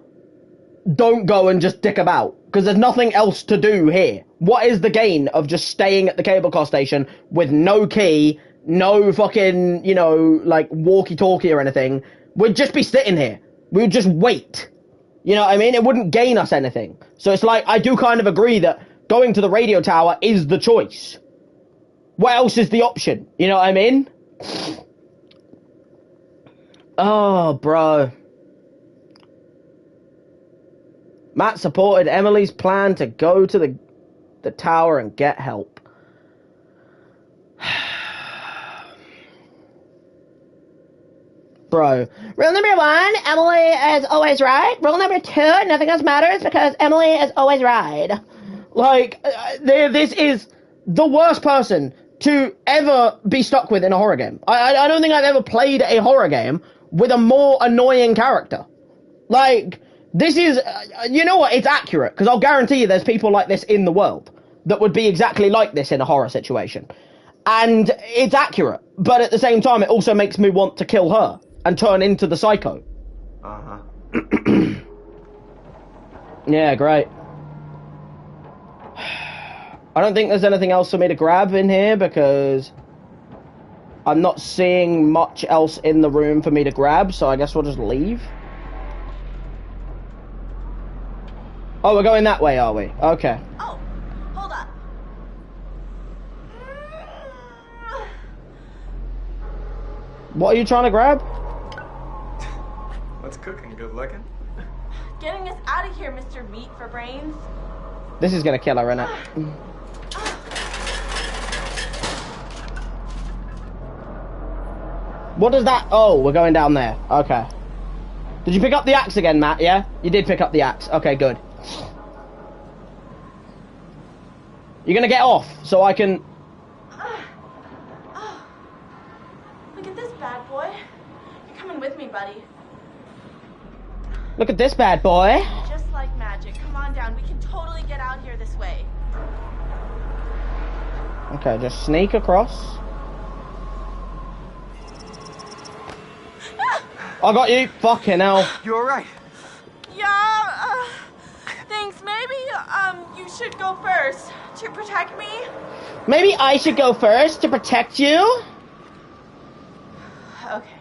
don't go and just dick about. Because there's nothing else to do here. What is the gain of just staying at the cable car station with no key, no fucking, you know, like, walkie-talkie or anything? We'd just be sitting here. We would just wait. You know what I mean? It wouldn't gain us anything. So it's like, I do kind of agree that going to the radio tower is the choice. What else is the option? You know what I mean? Oh, bro. Matt supported Emily's plan to go to the tower and get help. Bro. Rule number 1, Emily is always right. Rule number 2, nothing else matters because Emily is always right. Like, this is the worst person to ever be stuck with in a horror game. I don't think I've ever played a horror game with a more annoying character. Like, this is, you know what, it's accurate, because I'll guarantee you there's people like this in the world that would be exactly like this in a horror situation. And it's accurate, but at the same time, it also makes me want to kill her and turn into the Psycho. Uh-huh. Yeah, great. I don't think there's anything else for me to grab in here because I'm not seeing much else in the room for me to grab, so I guess we'll just leave. Oh, we're going that way, are we? Okay. Oh, hold up. What are you trying to grab? What's cooking? Good looking? Getting us out of here, Mr. Meat for Brains. This is gonna kill her, innit? What does that... Oh, we're going down there. Okay. Did you pick up the axe again, Matt? Yeah? You did pick up the axe. Okay, good. You're gonna get off, so I can... Look at this bad boy. You're coming with me, buddy. Look at this bad boy. Just like magic. Come on down. We can totally get out here this way. Okay, just sneak across. I got you. Fucking hell. You alright? Yeah, thanks. Maybe, you should go first to protect me. Maybe I should go first to protect you? Okay.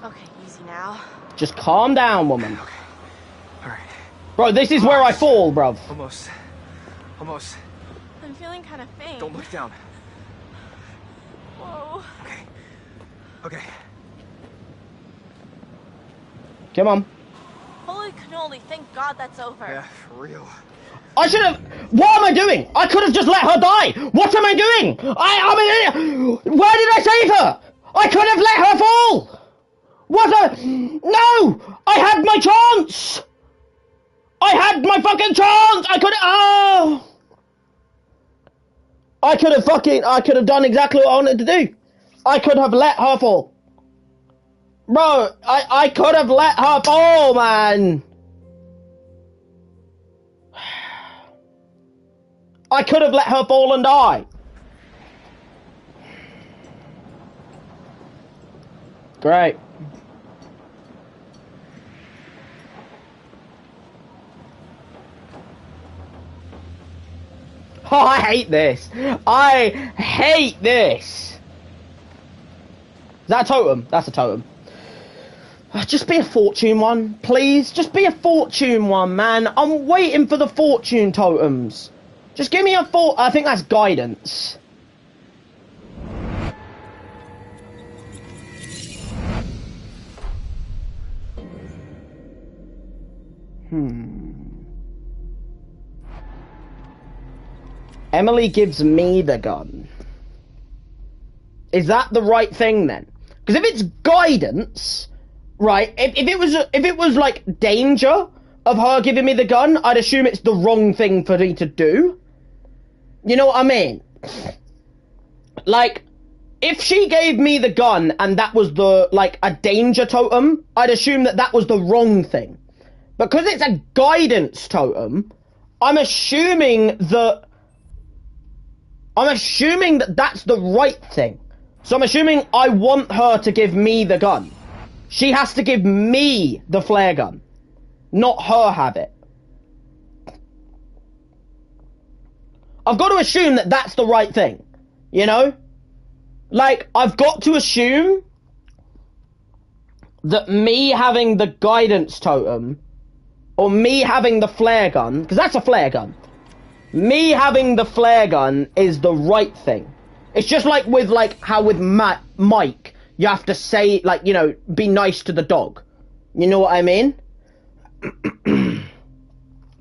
Okay, easy now. Just calm down, woman. Okay. Alright. Bro, this is where I fall, bruv. Almost. Almost. I'm feeling kind of faint. Don't look down. Whoa. Okay. Okay. Come on. Holy cannoli, thank God that's over. Yeah, for real. I should have... What am I doing? I could have just let her die. What am I doing? I'm an idiot. Why did I save her? I could have let her fall. What a... No! I had my chance. I had my fucking chance. I could have... Oh. I could have done exactly what I wanted to do. I could have let her fall. Bro, I could have let her fall, man. I could have let her fall and die. Great. Oh, I hate this. I hate this. Is that a totem? That's a totem. Just be a fortune one, please. Just be a fortune one, man. I'm waiting for the fortune totems. Just give me a I think that's guidance. Emily gives me the gun. Is that the right thing then? Because if it's guidance, right? If it was like danger of her giving me the gun, I'd assume it's the wrong thing for me to do. You know what I mean? Like, if she gave me the gun and that was the like a danger totem, I'd assume that that was the wrong thing. Because it's a guidance totem, I'm assuming that that's the right thing. So I'm assuming I want her to give me the gun. She has to give me the flare gun, not her have it. I've got to assume that that's the right thing, you know? Like, I've got to assume that me having the guidance totem, or me having the flare gun, because that's a flare gun, me having the flare gun is the right thing. It's just like with, like, how with Mike, you have to say, like, you know, be nice to the dog. You know what I mean? But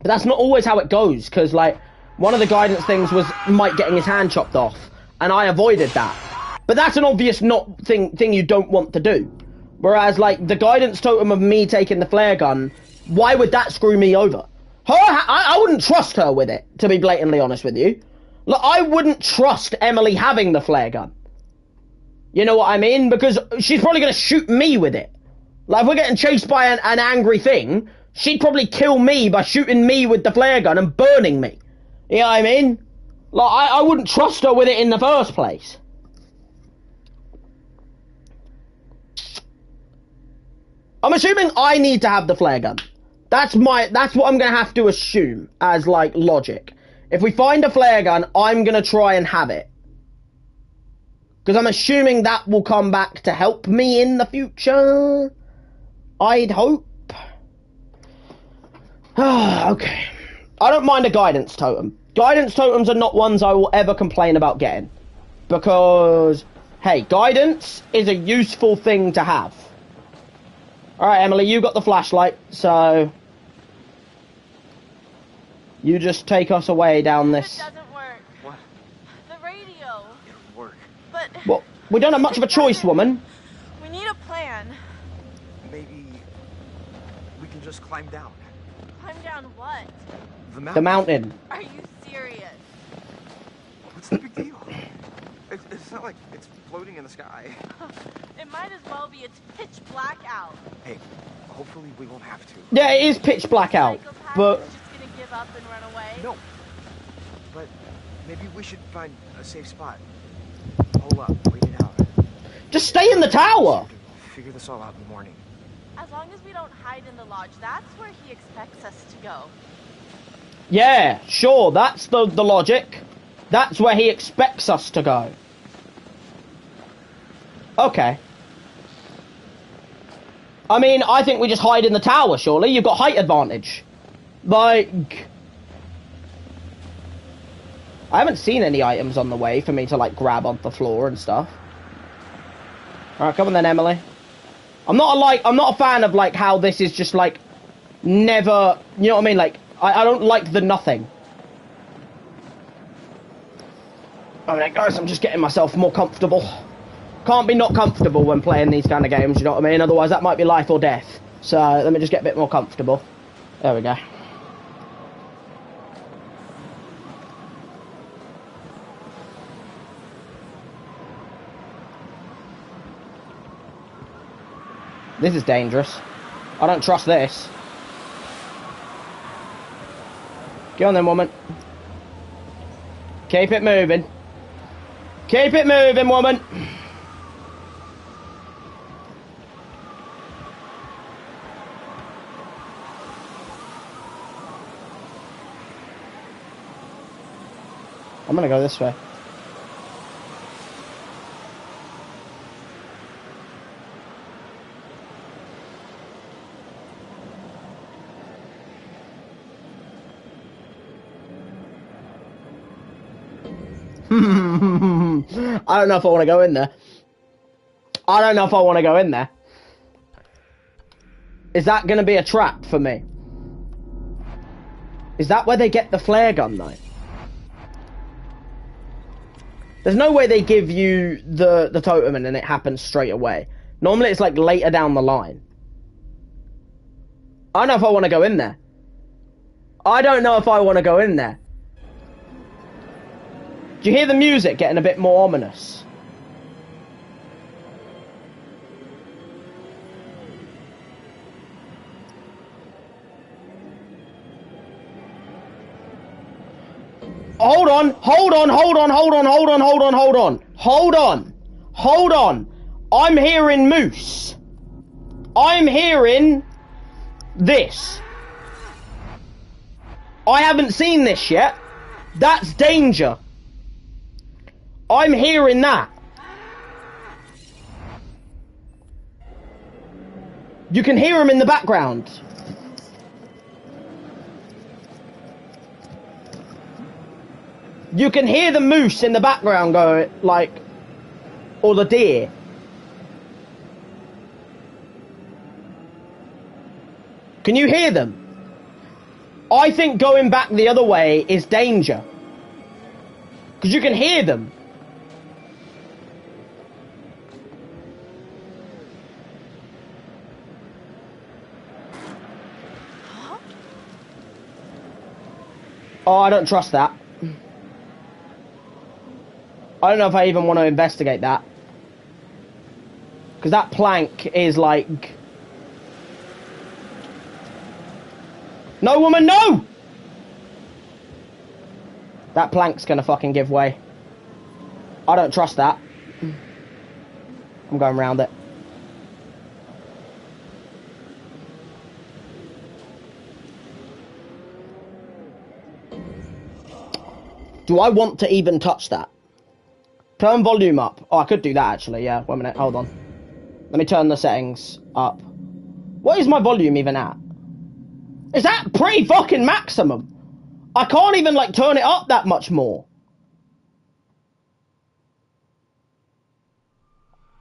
that's not always how it goes, because, like, one of the guidance things was Mike getting his hand chopped off, and I avoided that. But that's an obvious thing you don't want to do. Whereas, like, the guidance totem of me taking the flare gun, why would that screw me over? I wouldn't trust her with it, to be blatantly honest with you. Look, I wouldn't trust Emily having the flare gun. You know what I mean? Because she's probably going to shoot me with it. Like, if we're getting chased by an angry thing, she'd probably kill me by shooting me with the flare gun and burning me. You know what I mean? Like, I wouldn't trust her with it in the first place. I'm assuming I need to have the flare gun. That's what I'm going to have to assume as, like, logic. If we find a flare gun, I'm going to try and have it. Because I'm assuming that will come back to help me in the future. I'd hope. Okay. I don't mind a guidance totem. Guidance totems are not ones I will ever complain about getting. Because, hey, guidance is a useful thing to have. Alright, Emily, you got the flashlight, so you just take us away down this. It doesn't work. What? The radio. It'll work. But Well, we don't have much of a choice, woman. we need a plan. Maybe we can just climb down. Climb down what? The mountain. The mountain. Are you serious? What's the big deal? It's not like it's floating in the sky. It might as well be. It's pitch black out. Hey, hopefully we won't have to. Yeah, it is pitch black out, Psychopath but is just gonna give up and run away. No. But maybe we should find a safe spot. Hold up, wait it out. just stay in the tower. Figure this all out in the morning. As long as we don't hide in the lodge, that's where he expects us to go. Yeah, sure, that's the logic. That's where he expects us to go. Okay. I mean, I think we just hide in the tower, surely. You've got height advantage. Like, I haven't seen any items on the way for me to, like, grab off the floor and stuff. Alright, come on then, Emily. I'm not a fan of, like, how this is just, like, never, you know what I mean? Like, I don't like the nothing. Alright, guys, I'm just getting myself more comfortable. Can't be not comfortable when playing these kind of games, you know what I mean? Otherwise, that might be life or death. So, let me just get a bit more comfortable. There we go. This is dangerous. I don't trust this. Go on then, woman. Keep it moving. Keep it moving, woman. I'm gonna go this way. I don't know if I want to go in there. I don't know if I want to go in there. Is that going to be a trap for me? Is that where they get the flare gun, though? There's no way they give you the totem and then it happens straight away. Normally it's like later down the line. I don't know if I want to go in there. I don't know if I want to go in there. Do you hear the music getting a bit more ominous? Hold on, hold on, hold on, hold on, hold on, hold on, hold on, hold on, hold on. I'm hearing moose. I'm hearing this. I haven't seen this yet. That's danger. I'm hearing that. You can hear him in the background. You can hear the moose in the background go, like, or the deer. Can you hear them? I think going back the other way is danger. Because you can hear them. Huh? Oh, I don't trust that. I don't know if I even want to investigate that. Because that plank is like... No, woman, no! That plank's gonna fucking give way. I don't trust that. I'm going round it. Do I want to even touch that? Turn volume up. Oh, I could do that actually, yeah. 1 minute, hold on. Let me turn the settings up. What is my volume even at? Is that pretty fucking maximum? I can't even, like, turn it up that much more.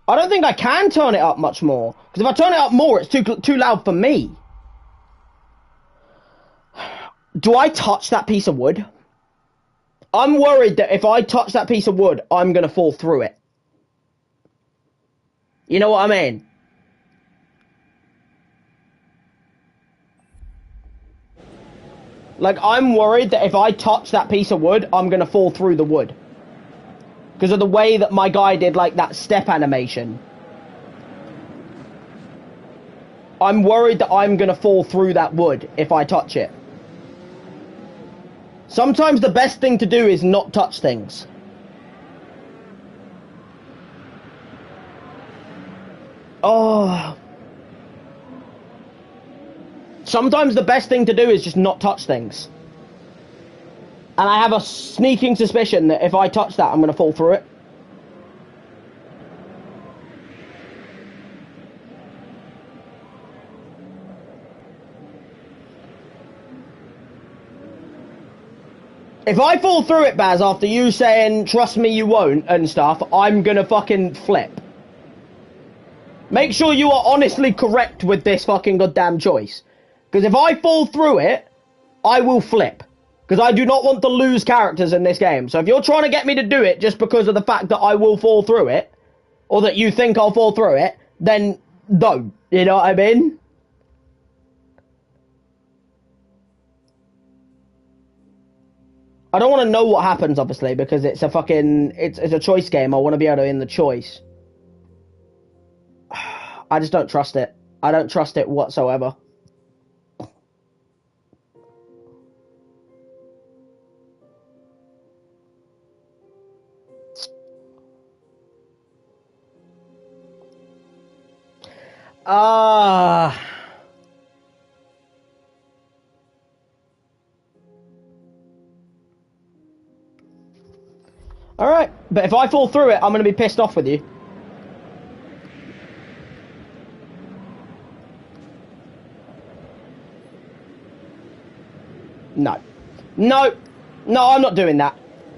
I don't think I can turn it up much more. Because if I turn it up more, it's too loud for me. Do I touch that piece of wood? I'm worried that if I touch that piece of wood, I'm going to fall through it. You know what I mean? Like, I'm worried that if I touch that piece of wood, I'm going to fall through the wood. Because of the way that my guy did, like, that step animation. I'm worried that I'm going to fall through that wood if I touch it. Sometimes the best thing to do is not touch things. Oh. Sometimes the best thing to do is just not touch things. And I have a sneaking suspicion that if I touch that, I'm going to fall through it. If I fall through it, Baz, after you saying, trust me you won't, and stuff, I'm gonna fucking flip. Make sure you are honestly correct with this fucking goddamn choice. Because if I fall through it, I will flip. Because I do not want to lose characters in this game. So if you're trying to get me to do it just because of the fact that I will fall through it, or that you think I'll fall through it, then don't. You know what I mean? I don't want to know what happens, obviously, because it's a fucking... It's a choice game. I want to be able to win the choice. I just don't trust it. I don't trust it whatsoever. Alright, but if I fall through it, I'm going to be pissed off with you. No. No. No, I'm not doing that.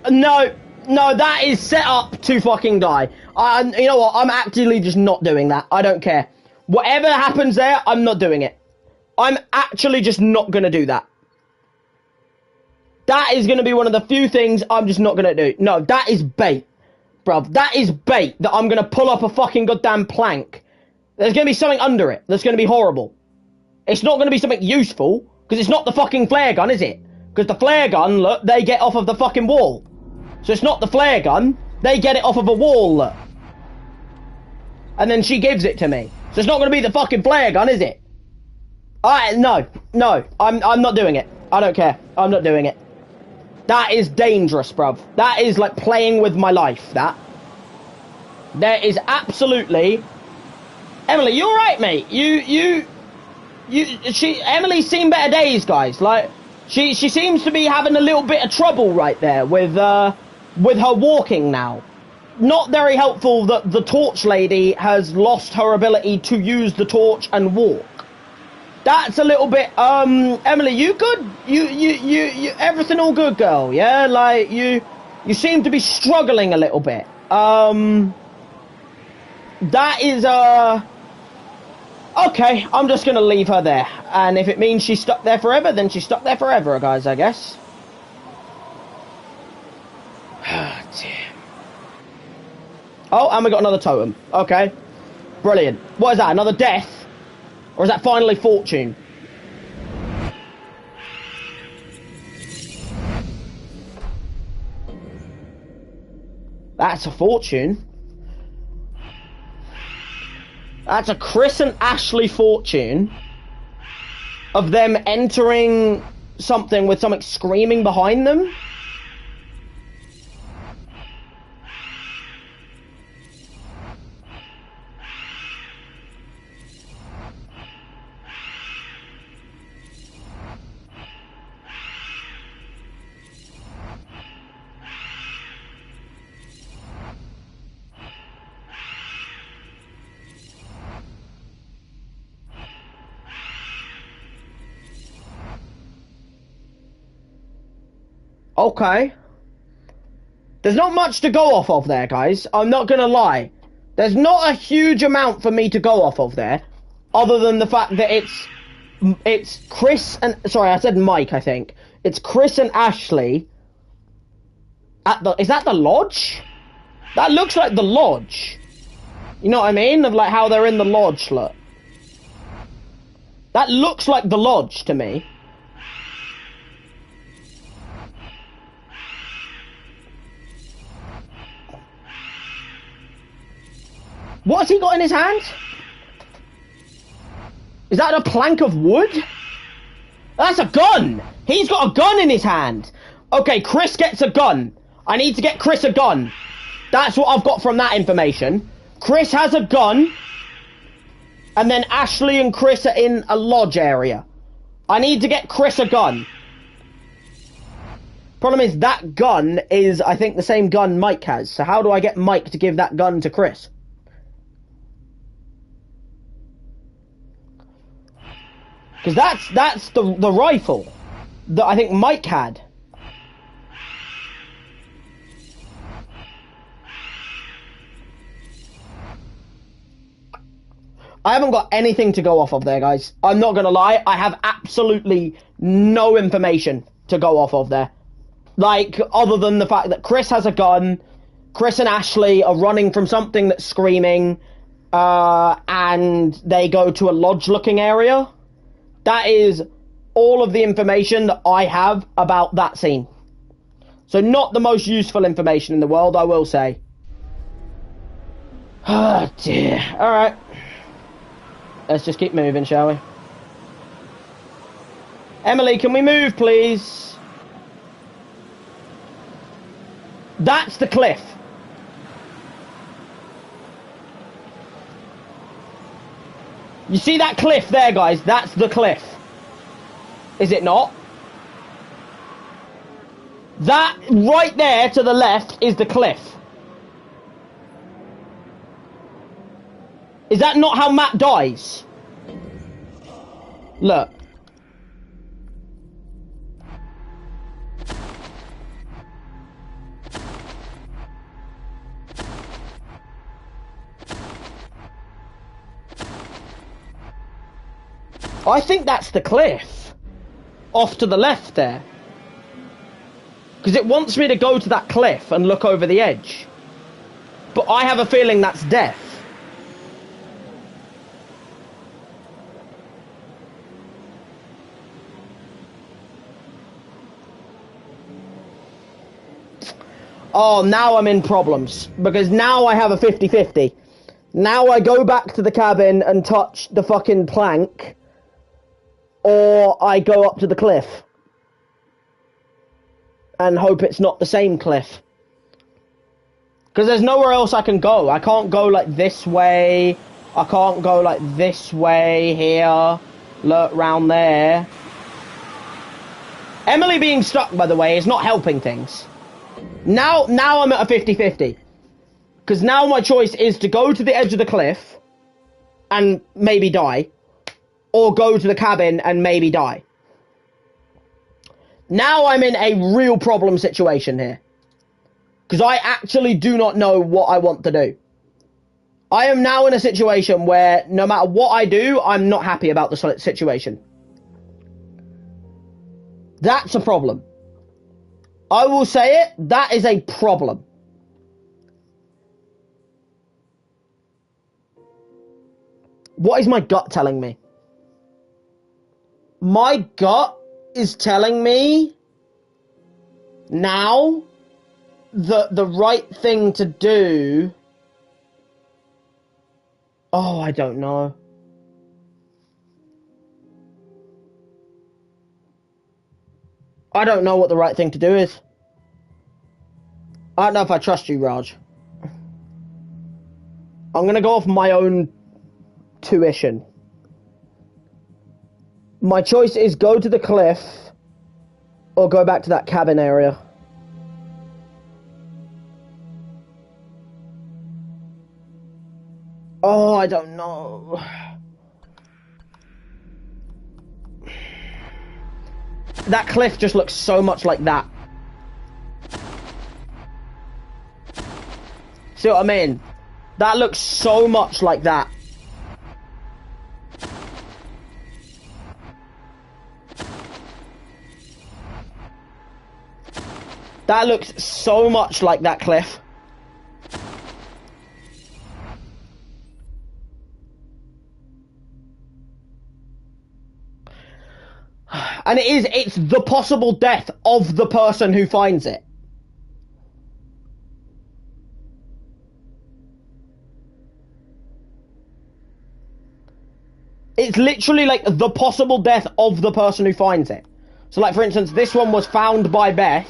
No. No, that is set up to fucking die. You know what? I'm actually just not doing that. I don't care. Whatever happens there, I'm not doing it. I'm actually just not gonna do that. That is gonna be one of the few things I'm just not gonna do. No, that is bait, bruv. That is bait that I'm gonna pull up a fucking goddamn plank. There's gonna be something under it that's gonna be horrible. It's not gonna be something useful, because it's not the fucking flare gun, is it? Because the flare gun, look, they get off of the fucking wall. So it's not the flare gun, they get it off of a wall, look. And then she gives it to me. So it's not gonna be the fucking flare gun, is it? No, I'm not doing it. I don't care. I'm not doing it. That is dangerous, bruv. That is like playing with my life, that. There is absolutely... Emily, you alright, mate? Emily's seen better days, guys. Like, she seems to be having a little bit of trouble right there with her walking now. Not very helpful that the torch lady has lost her ability to use the torch and walk. That's a little bit, Emily, you good? You, everything all good, girl, yeah? Like, you seem to be struggling a little bit. That is, okay, I'm just gonna leave her there. And if it means she's stuck there forever, then she's stuck there forever, guys, I guess. Oh, dear. Oh, and we got another totem. Okay. Brilliant. What is that, another death? Or is that finally fortune? That's a fortune. That's a Chris and Ashley fortune of them entering something with something screaming behind them. Okay. There's not much to go off of there, guys. I'm not gonna lie. There's not a huge amount for me to go off of there, other than the fact that it's Chris and... Sorry, I said Mike, I think. It's Chris and Ashley at the... Is that the lodge? That looks like the lodge. You know what I mean? Of like how they're in the lodge, look. That looks like the lodge to me. What has he got in his hand? Is that a plank of wood? That's a gun! He's got a gun in his hand! Okay, Chris gets a gun. I need to get Chris a gun. That's what I've got from that information. Chris has a gun. And then Ashley and Chris are in a lodge area. I need to get Chris a gun. Problem is, that gun is, I think, the same gun Mike has. So how do I get Mike to give that gun to Chris? Because that's the rifle that I think Mike had. I haven't got anything to go off of there, guys. I'm not going to lie. I have absolutely no information to go off of there. Like, other than the fact that Chris has a gun, Chris and Ashley are running from something that's screaming, and they go to a lodge-looking area. That is all of the information that I have about that scene. So not the most useful information in the world, I will say. Oh dear. Alright. Let's just keep moving, shall we? Emily, can we move, please? That's the cliff. You see that cliff there, guys? That's the cliff. Is it not? That right there to the left is the cliff. Is that not how Matt dies? Look. I think that's the cliff. Off to the left there. Because it wants me to go to that cliff and look over the edge. But I have a feeling that's death. Oh, now I'm in problems. Because now I have a 50-50. Now I go back to the cabin and touch the fucking plank. Or I go up to the cliff. And hope it's not the same cliff. Because there's nowhere else I can go. I can't go like this way. I can't go like this way here. Look round there. Emily being stuck, by the way, is not helping things. Now I'm at a 50-50. Because now my choice is to go to the edge of the cliff and maybe die. Or go to the cabin and maybe die. Now I'm in a real problem situation here. Because I actually do not know what I want to do. I am now in a situation where no matter what I do, I'm not happy about the situation. That's a problem. I will say it, that is a problem. What is my gut telling me? My gut is telling me now that the right thing to do... Oh, I don't know. I don't know what the right thing to do is. I don't know if I trust you, Raj. I'm gonna go off my own tuition. My choice is go to the cliff or go back to that cabin area. Oh, I don't know. That cliff just looks so much like that. See what I mean? That looks so much like that. That looks so much like that cliff. And it's the possible death of the person who finds it. It's literally like the possible death of the person who finds it. So like for instance, this one was found by Beth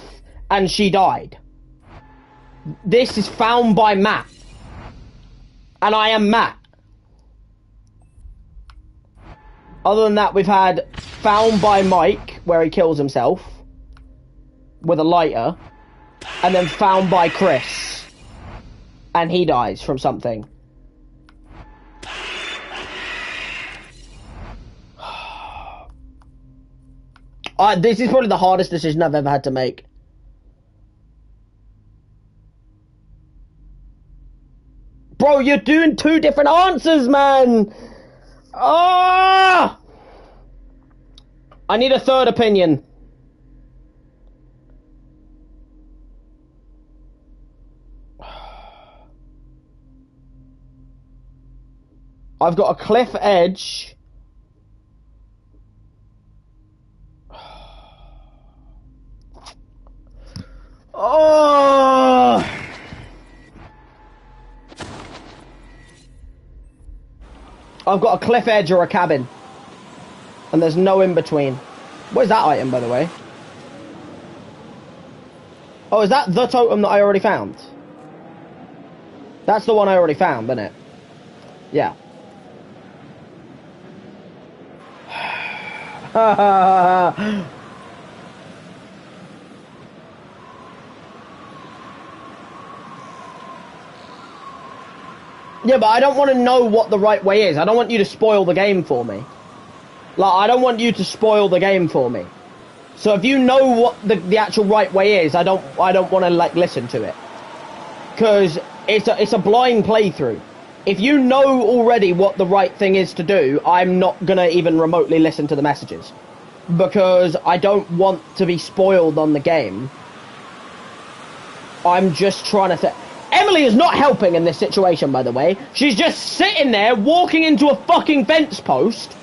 and she died. This is found by Matt. And I am Matt. Other than that, we've had found by Mike, where he kills himself with a lighter, and then found by Chris, and he dies from something. This is probably the hardest decision I've ever had to make. Bro, you're doing two different answers, man! Ah! I need a third opinion. I've got a cliff edge. Oh! I've got a cliff edge or a cabin. And there's no in between. Where's that item, by the way? Oh, is that the totem that I already found? That's the one I already found, isn't it? Yeah. Yeah, but I don't want to know what the right way is. I don't want you to spoil the game for me. Like, I don't want you to spoil the game for me. So if you know what the actual right way is, I don't want to like listen to it. Cause it's a blind playthrough. if you know already what the right thing is to do, I'm not going to even remotely listen to the messages. Because I don't want to be spoiled on the game. I'm just trying to... Emily is not helping in this situation, by the way. She's just sitting there, walking into a fucking fence post.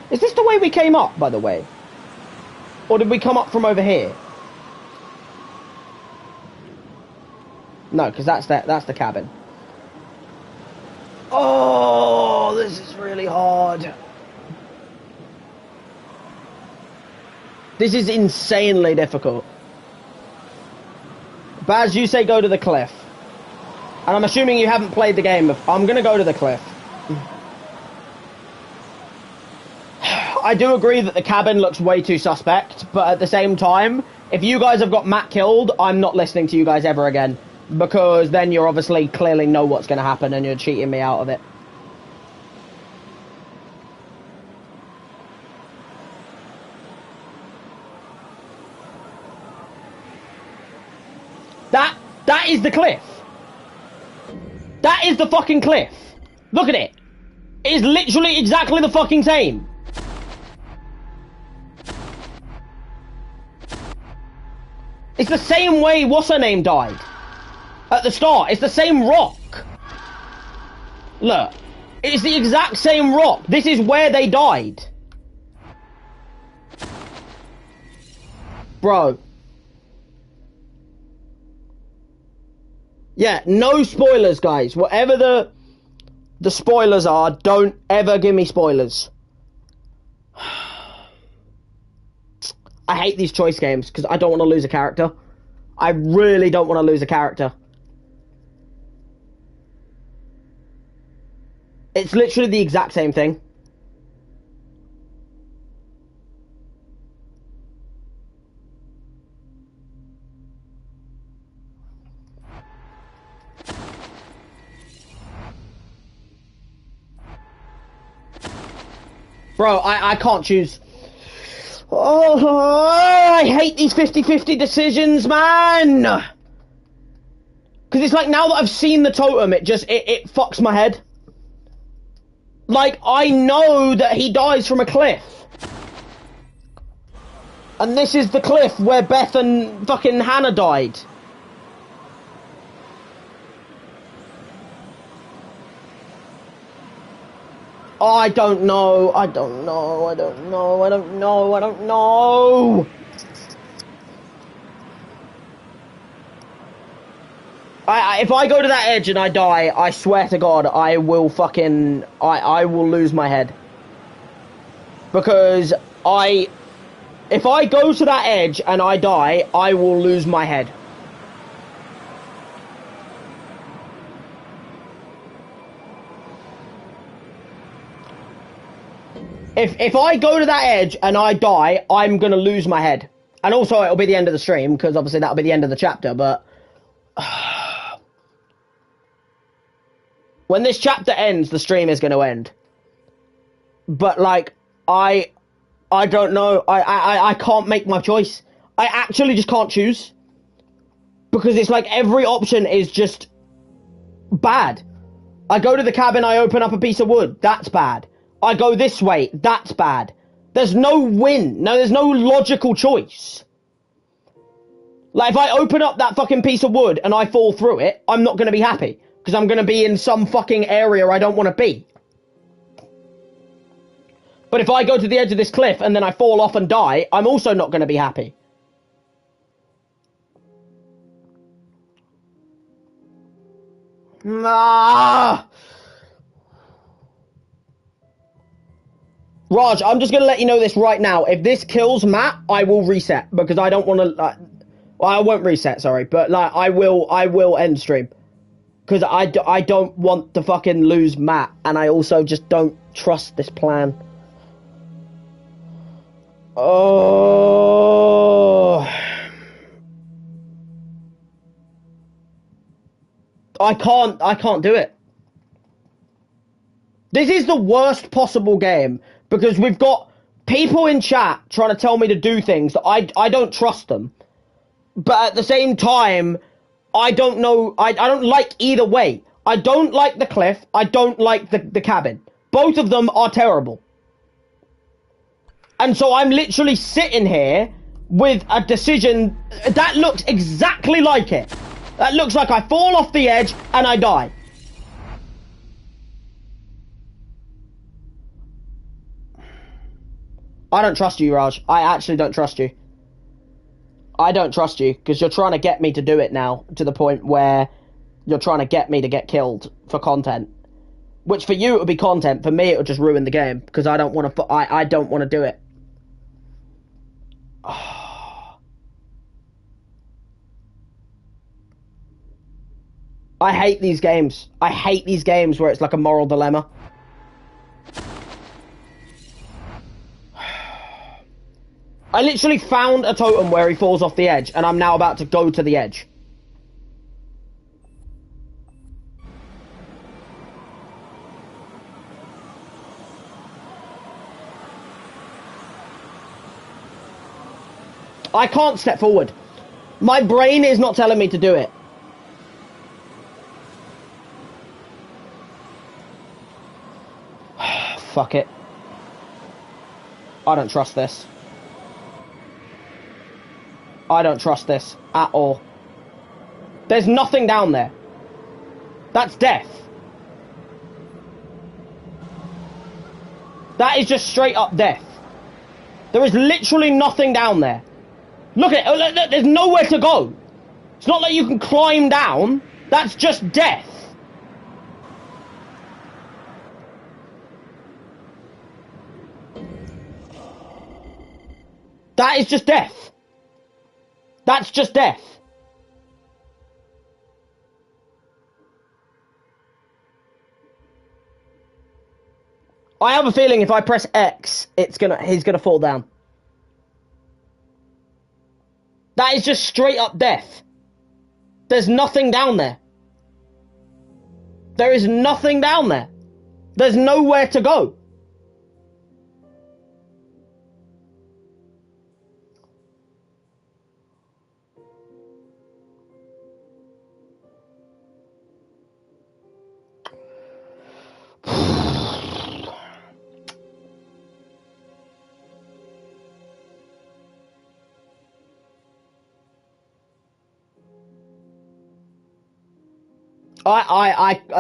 Is this the way we came up, by the way? Or did we come up from over here? No, because that's the cabin. Oh, this is really hard. This is insanely difficult. Baz, you say go to the cliff. And I'm assuming you haven't played the game. I'm going to go to the cliff. I do agree that the cabin looks way too suspect, but at the same time, if you guys have got Matt killed, I'm not listening to you guys ever again. Because then you're obviously clearly know what's going to happen and you're cheating me out of it. That is the cliff. That is the fucking cliff. Look at it. It is literally exactly the fucking same. It's the same way what's-her-name died. At the start. It's the same rock. Look. It's the exact same rock. This is where they died. Bro. Yeah, no spoilers, guys. Whatever the spoilers are, don't ever give me spoilers. I hate these choice games because I don't want to lose a character. I really don't want to lose a character. It's literally the exact same thing. Bro, I can't choose. Oh, I hate these 50-50 decisions, man! Because it's like, now that I've seen the totem, it fucks my head. Like, I know that he dies from a cliff. And this is the cliff where Beth and fucking Hannah died. Oh, I don't know. I don't know. I don't know. I don't know. I don't know. If I go to that edge and I die, I swear to God, I will fucking... I will lose my head. Because if I go to that edge and I die, I will lose my head. If I go to that edge and I die, I'm gonna lose my head. And also, it'll be the end of the stream, because obviously that'll be the end of the chapter, but... when this chapter ends, the stream is gonna end. But, like, I don't know. I can't make my choice. I actually just can't choose. Because it's like every option is just... bad. I go to the cabin, I open up a piece of wood. That's bad. I go this way, that's bad. There's no win. No, there's no logical choice. Like, if I open up that fucking piece of wood and I fall through it, I'm not going to be happy. Because I'm going to be in some fucking area I don't want to be. But if I go to the edge of this cliff and then I fall off and die, I'm also not going to be happy. Ah! Raj, I'm just going to let you know this right now. If this kills Matt, I will reset. Because I don't want to... well, I won't reset, sorry. But, like, I will end stream. Because I don't want to fucking lose Matt. And I also just don't trust this plan. Oh... I can't do it. This is the worst possible game. Because we've got people in chat trying to tell me to do things that I don't trust them. But at the same time, I don't know. I don't like either way. I don't like the cliff. I don't like the cabin. Both of them are terrible. And so I'm literally sitting here with a decision that looks exactly like it. That looks like I fall off the edge and I die. I don't trust you, Raj. I actually don't trust you. I don't trust you because you're trying to get me to do it now to the point where you're trying to get me to get killed for content. Which for you it would be content. For me it would just ruin the game because I don't want to. I don't want to do it. I hate these games. I hate these games where it's like a moral dilemma. I literally found a totem where he falls off the edge, and I'm now about to go to the edge. I can't step forward. My brain is not telling me to do it. Fuck it. I don't trust this. I don't trust this at all. There's nothing down there. That's death. That is just straight up death. There is literally nothing down there. Look at it. Look, there's nowhere to go. It's not like you can climb down. That's just death. That is just death. That's just death. I have a feeling if I press X, he's gonna fall down. That is just straight up death. There's nothing down there. There is nothing down there. There's nowhere to go.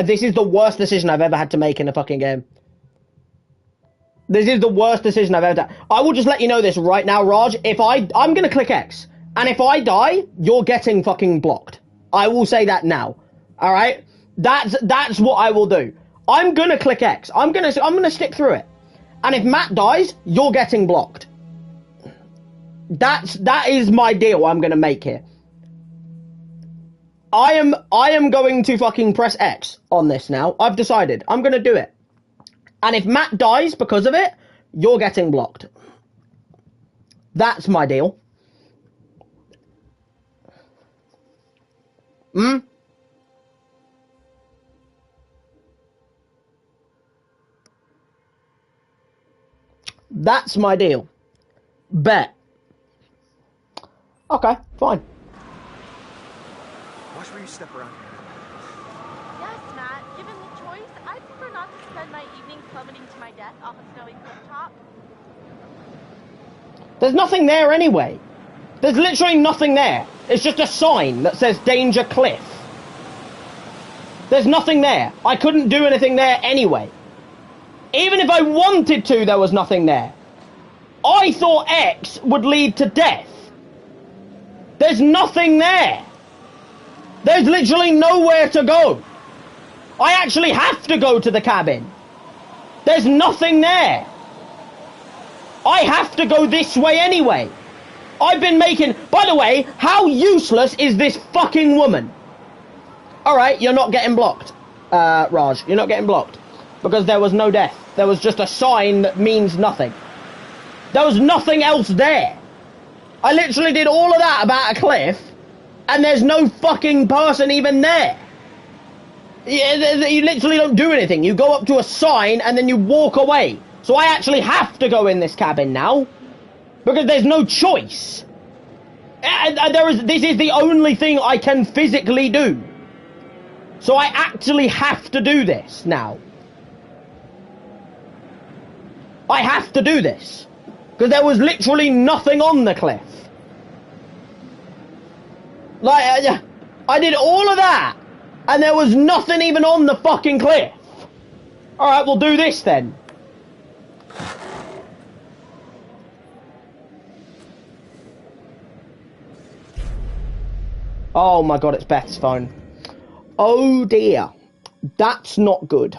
This is the worst decision I've ever had to make in a fucking game. This is the worst decision I've ever done. I will just let you know this right now, Raj. I'm gonna click X, and if I die, you're getting fucking blocked. I will say that now. All right? That's what I will do. I'm gonna click X. I'm gonna stick through it. And if Matt dies, you're getting blocked. That is my deal I'm gonna make here. I am going to fucking press X on this now. I've decided. I'm gonna do it. And if Matt dies because of it, you're getting blocked. That's my deal. That's my deal. Bet. Okay, fine. Watch where you step around here. Yes, Matt. Given the choice, I prefer not to spend my evening plummeting to my death off a snowy clifftop. There's nothing there anyway. There's literally nothing there. It's just a sign that says Danger Cliff. There's nothing there. I couldn't do anything there anyway. Even if I wanted to, there was nothing there. I thought X would lead to death. There's nothing there. There's literally nowhere to go. I actually have to go to the cabin. There's nothing there. I have to go this way anyway. I've been making... By the way, how useless is this fucking woman? Alright, you're not getting blocked, Raj. You're not getting blocked. Because there was no death. There was just a sign that means nothing. There was nothing else there. I literally did all of that about a cliff, and there's no fucking person even there. You literally don't do anything. You go up to a sign, and then you walk away. So I actually have to go in this cabin now, because there's no choice. This is the only thing I can physically do. So I actually have to do this now. I have to do this. Because there was literally nothing on the cliff. Like, I did all of that, and there was nothing even on the fucking cliff. Alright, we'll do this then. Oh my god, it's Beth's phone. Oh dear. That's not good.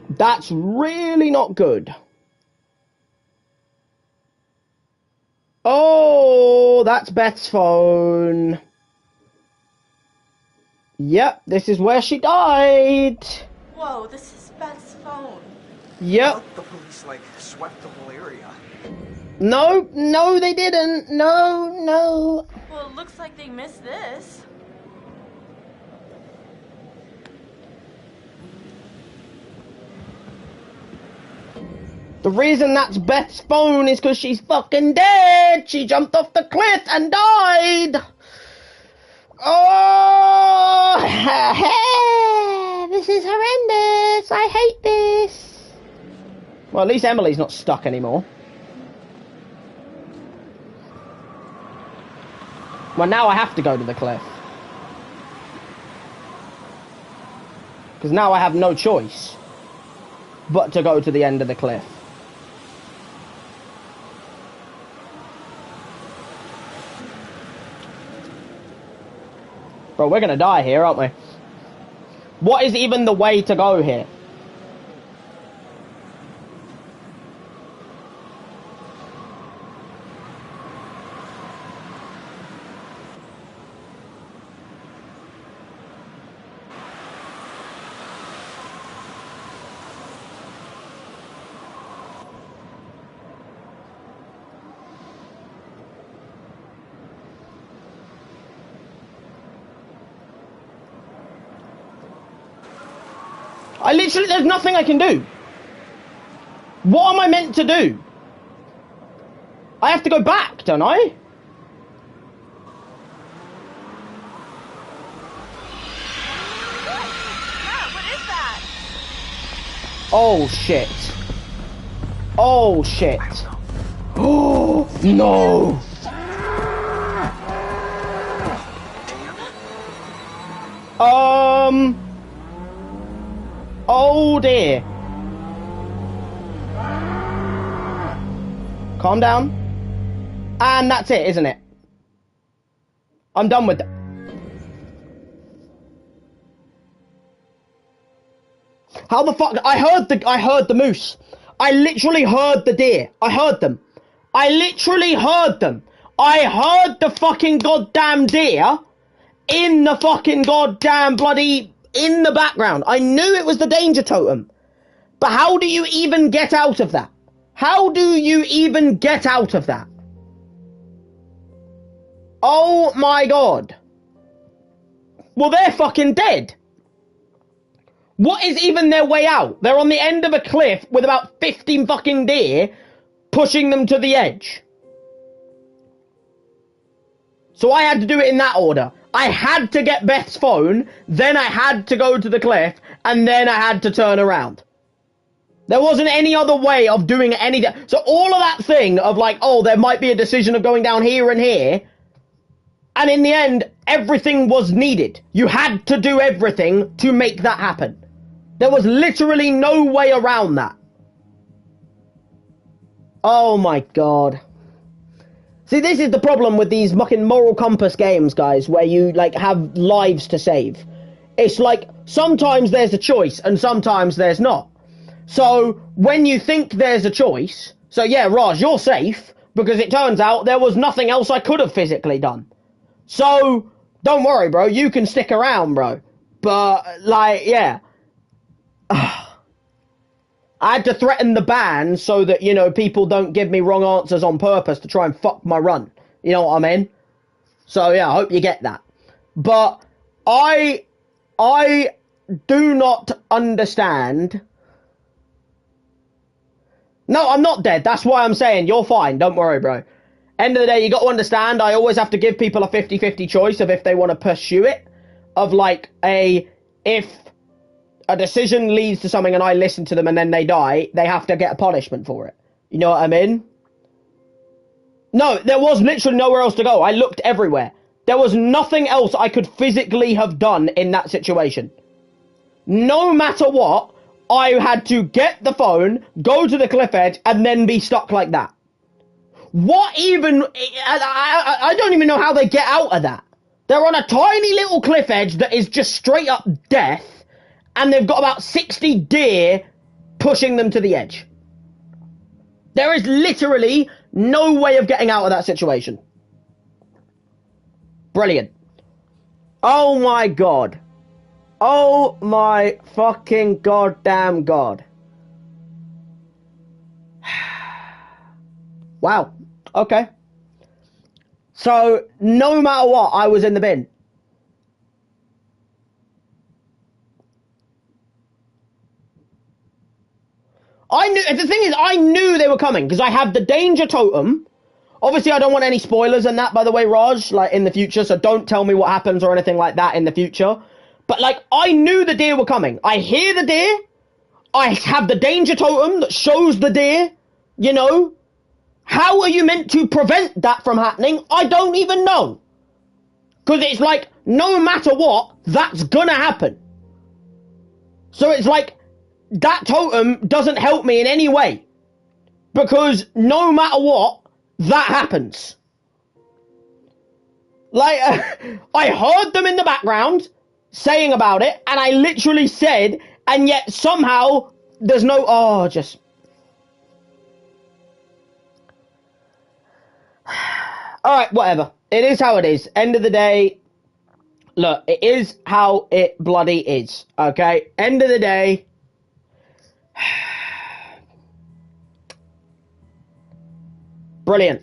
That's really not good. Oh, that's Beth's phone. Yep, this is where she died. Whoa, this is Beth's phone. Yep. The police, like, swept the whole area. No, they didn't. No. Well, it looks like they missed this. The reason that's Beth's phone is because she's fucking dead. She jumped off the cliff and died. Oh, this is horrendous. I hate this. Well, at least Emily's not stuck anymore. Well, now I have to go to the cliff. Because now I have no choice but to go to the end of the cliff. Bro, we're gonna die here, aren't we? What is even the way to go here? There's nothing I can do. What am I meant to do? I have to go back, don't I? Matt, what is that? Oh shit. Oh shit. Oh no. Oh dear. Calm down. And that's it, isn't it? I'm done with that. How the fuck? I heard the moose. I literally heard the deer. I heard them. I literally heard them. I heard the fucking goddamn deer in the fucking goddamn bloody in the background. I knew it was the danger totem. But how do you even get out of that? How do you even get out of that? Oh my god. Well, they're fucking dead. What is even their way out? They're on the end of a cliff with about 15 fucking deer pushing them to the edge. So I had to do it in that order. I had to get Beth's phone, then I had to go to the cliff, and then I had to turn around. There wasn't any other way of doing anything. So all of that thing of like, oh, there might be a decision of going down here and here, and in the end, everything was needed. You had to do everything to make that happen. There was literally no way around that. Oh my god. See, this is the problem with these fucking moral compass games, guys, where you, like, have lives to save. It's like, sometimes there's a choice, and sometimes there's not. So, when you think there's a choice, so yeah, Raj, you're safe, because it turns out there was nothing else I could have physically done. So, don't worry, bro, you can stick around, bro. But, like, yeah. I had to threaten the ban so that, you know, people don't give me wrong answers on purpose to try and fuck my run. You know what I mean? So, yeah, I hope you get that. But I do not understand. No, I'm not dead. That's why I'm saying you're fine. Don't worry, bro. End of the day, you got to understand, I always have to give people a 50-50 choice of if they want to pursue it. Of like, if a decision leads to something and I listen to them and then they die, they have to get a punishment for it. You know what I mean? No, there was literally nowhere else to go. I looked everywhere. There was nothing else I could physically have done in that situation. No matter what, I had to get the phone, go to the cliff edge, and then be stuck like that. What even... I don't even know how they get out of that. They're on a tiny little cliff edge that is just straight up death, and they've got about 60 deer pushing them to the edge. There is literally no way of getting out of that situation. Brilliant. Oh my god. Oh my fucking goddamn god. Wow. Okay. So, no matter what, I was in the bin. The thing is, I knew they were coming, because I have the danger totem. Obviously, I don't want any spoilers in that, by the way, Raj, like, in the future, so don't tell me what happens or anything like that in the future. But, like, I knew the deer were coming. I hear the deer. I have the danger totem that shows the deer, you know. How are you meant to prevent that from happening? I don't even know. Because it's like, no matter what, that's gonna happen. So it's like, that totem doesn't help me in any way. Because no matter what, that happens. Like, I heard them in the background saying about it, and I literally said, and yet somehow there's no, Alright, whatever. It is how it is. End of the day, look, it is how it bloody is. Okay? End of the day. Brilliant.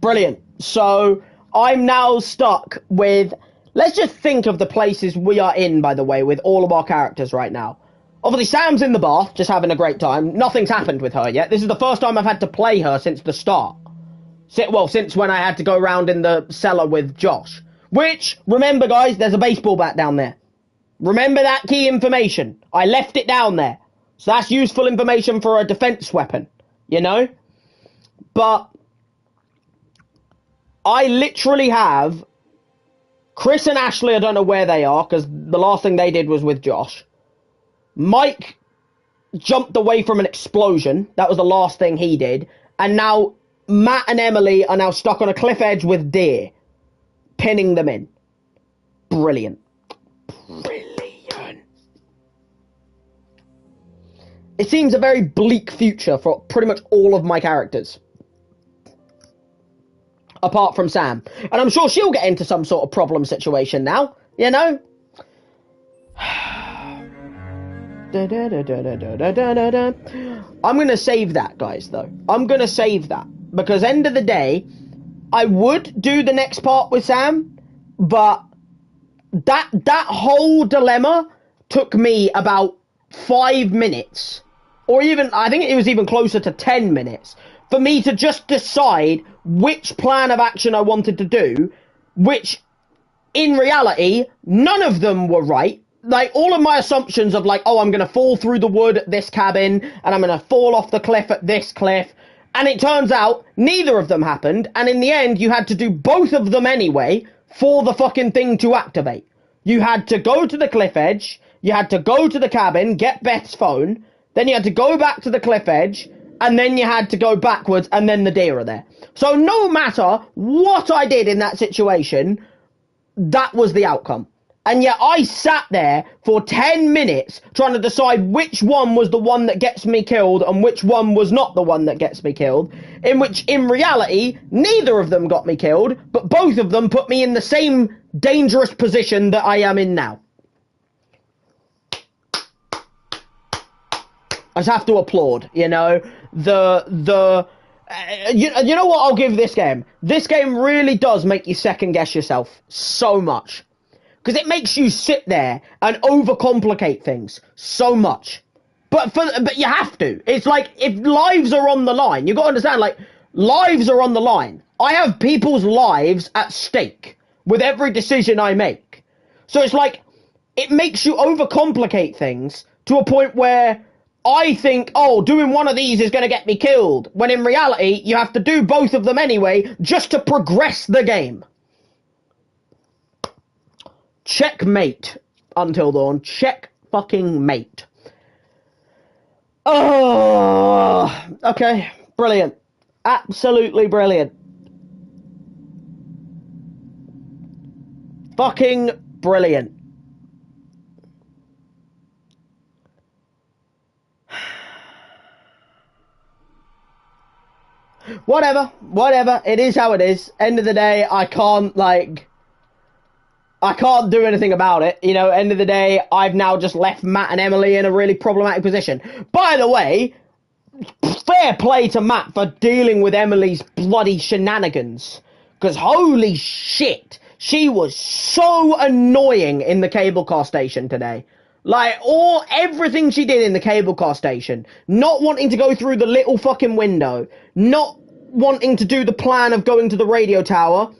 Brilliant. So, I'm now stuck with... Let's just think of the places we are in, by the way, with all of our characters right now. Obviously, Sam's in the bath, just having a great time. Nothing's happened with her yet. This is the first time I've had to play her since the start. Since when I had to go around in the cellar with Josh. Which, remember guys, there's a baseball bat down there. Remember that key information. I left it down there. So that's useful information for a defense weapon. You know? But I literally have Chris and Ashley, I don't know where they are, because the last thing they did was with Josh. Mike jumped away from an explosion. That was the last thing he did. And now Matt and Emily are now stuck on a cliff edge with deer, pinning them in. Brilliant. Brilliant. It seems a very bleak future for pretty much all of my characters. Apart from Sam. And I'm sure she'll get into some sort of problem situation now, you know? I'm going to save that, guys, though. I'm going to save that. Because end of the day, I would do the next part with Sam, but that whole dilemma took me about 5 minutes, or even, I think it was even closer to 10 minutes, for me to just decide which plan of action I wanted to do, which, in reality, none of them were right. Like, all of my assumptions of, like, oh, I'm going to fall through the wood at this cabin, and I'm going to fall off the cliff at this cliff, and it turns out neither of them happened, and in the end, you had to do both of them anyway for the fucking thing to activate. You had to go to the cliff edge, you had to go to the cabin, get Beth's phone, then you had to go back to the cliff edge, and then you had to go backwards, and then the deer are there. So no matter what I did in that situation, that was the outcome. And yet I sat there for 10 minutes trying to decide which one was the one that gets me killed and which one was not the one that gets me killed. In which, in reality, neither of them got me killed, but both of them put me in the same dangerous position that I am in now. I just have to applaud, you know, you know what I'll give this game? This game really does make you second guess yourself so much. Because it makes you sit there and overcomplicate things so much. But you have to. It's like, if lives are on the line, you've got to understand, like, Lives are on the line. I have people's lives at stake with every decision I make. So it's like, it makes you overcomplicate things to a point where I think, oh, doing one of these is going to get me killed, when in reality, you have to do both of them anyway, just to progress the game. Checkmate, Until Dawn. Check fucking mate. Oh, okay. Brilliant. Absolutely brilliant. Fucking brilliant. Whatever. It is how it is. End of the day, I can't do anything about it. You know, end of the day, I've now just left Matt and Emily in a really problematic position. By the way, fair play to Matt for dealing with Emily's bloody shenanigans. Because holy shit, she was so annoying in the cable car station today. Like, everything she did in the cable car station. Not wanting to go through the little fucking window. Not wanting to do the plan of going to the radio tower.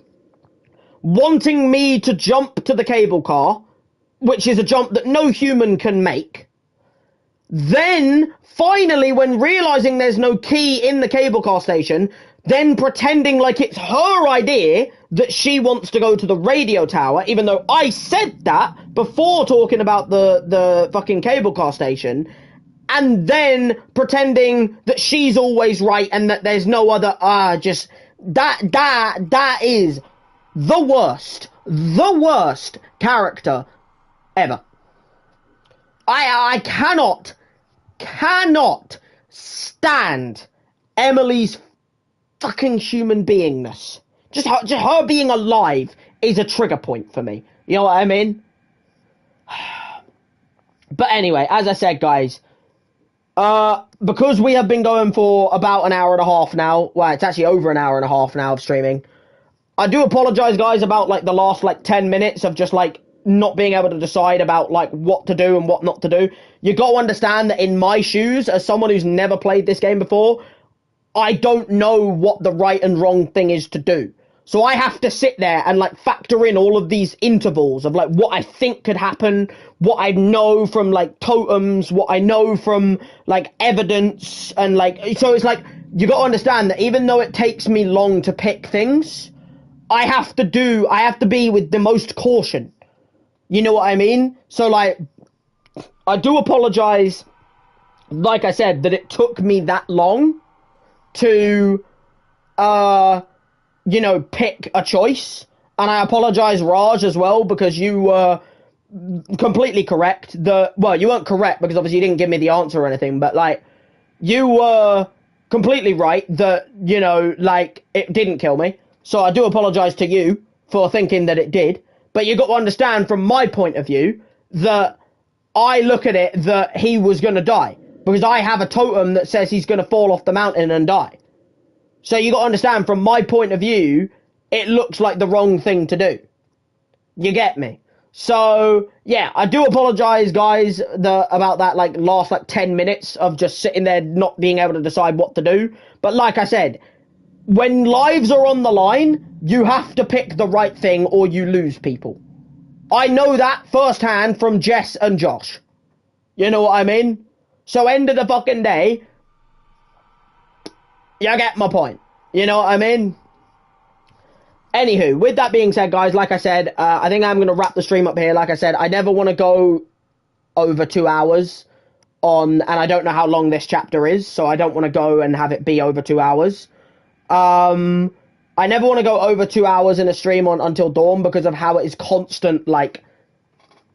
Wanting me to jump to the cable car, which is a jump that no human can make. Then, finally, when realizing there's no key in the cable car station, then pretending like it's her idea that she wants to go to the radio tower, even though I said that before talking about the fucking cable car station, and then pretending that she's always right and that there's no other, that is the worst character ever. I cannot stand Emily's fucking human beingness. Just her being alive is a trigger point for me. You know what I mean? But anyway, as I said, guys, because we have been going for about an hour and a half now, well, it's actually over an hour and a half now of streaming, I do apologize, guys, about, like, the last, 10 minutes of just, not being able to decide about, what to do and what not to do. You got to understand that in my shoes, as someone who's never played this game before, I don't know what the right and wrong thing is to do. So I have to sit there and, factor in all of these intervals of, what I think could happen, what I know from, totems, what I know from, evidence, and, so it's you got to understand that even though it takes me long to pick things, I have to be with the most caution. You know what I mean? So, I do apologize, like I said, that it took me that long to, pick a choice. And I apologize, Raj, as well, because you were completely correct. Well, you weren't correct because obviously you didn't give me the answer or anything, but, you were completely right that, it didn't kill me. So I do apologize to you for thinking that it did. But you got to understand from my point of view that I look at it that he was going to die. Because I have a totem that says he's going to fall off the mountain and die. So you got to understand from my point of view, it looks like the wrong thing to do. You get me? So, yeah, I do apologize, guys, about that, last, 10 minutes of just sitting there not being able to decide what to do. But like I said, when lives are on the line, you have to pick the right thing or you lose people. I know that firsthand from Jess and Josh. You know what I mean? So end of the fucking day, you get my point. You know what I mean? Anywho, with that being said, guys, like I said, I think I'm going to wrap the stream up here. Like I said, I never want to go over 2 hours and I don't know how long this chapter is, so I don't want to go and have it be over 2 hours. I never want to go over 2 hours in a stream on Until Dawn because of how it is constant,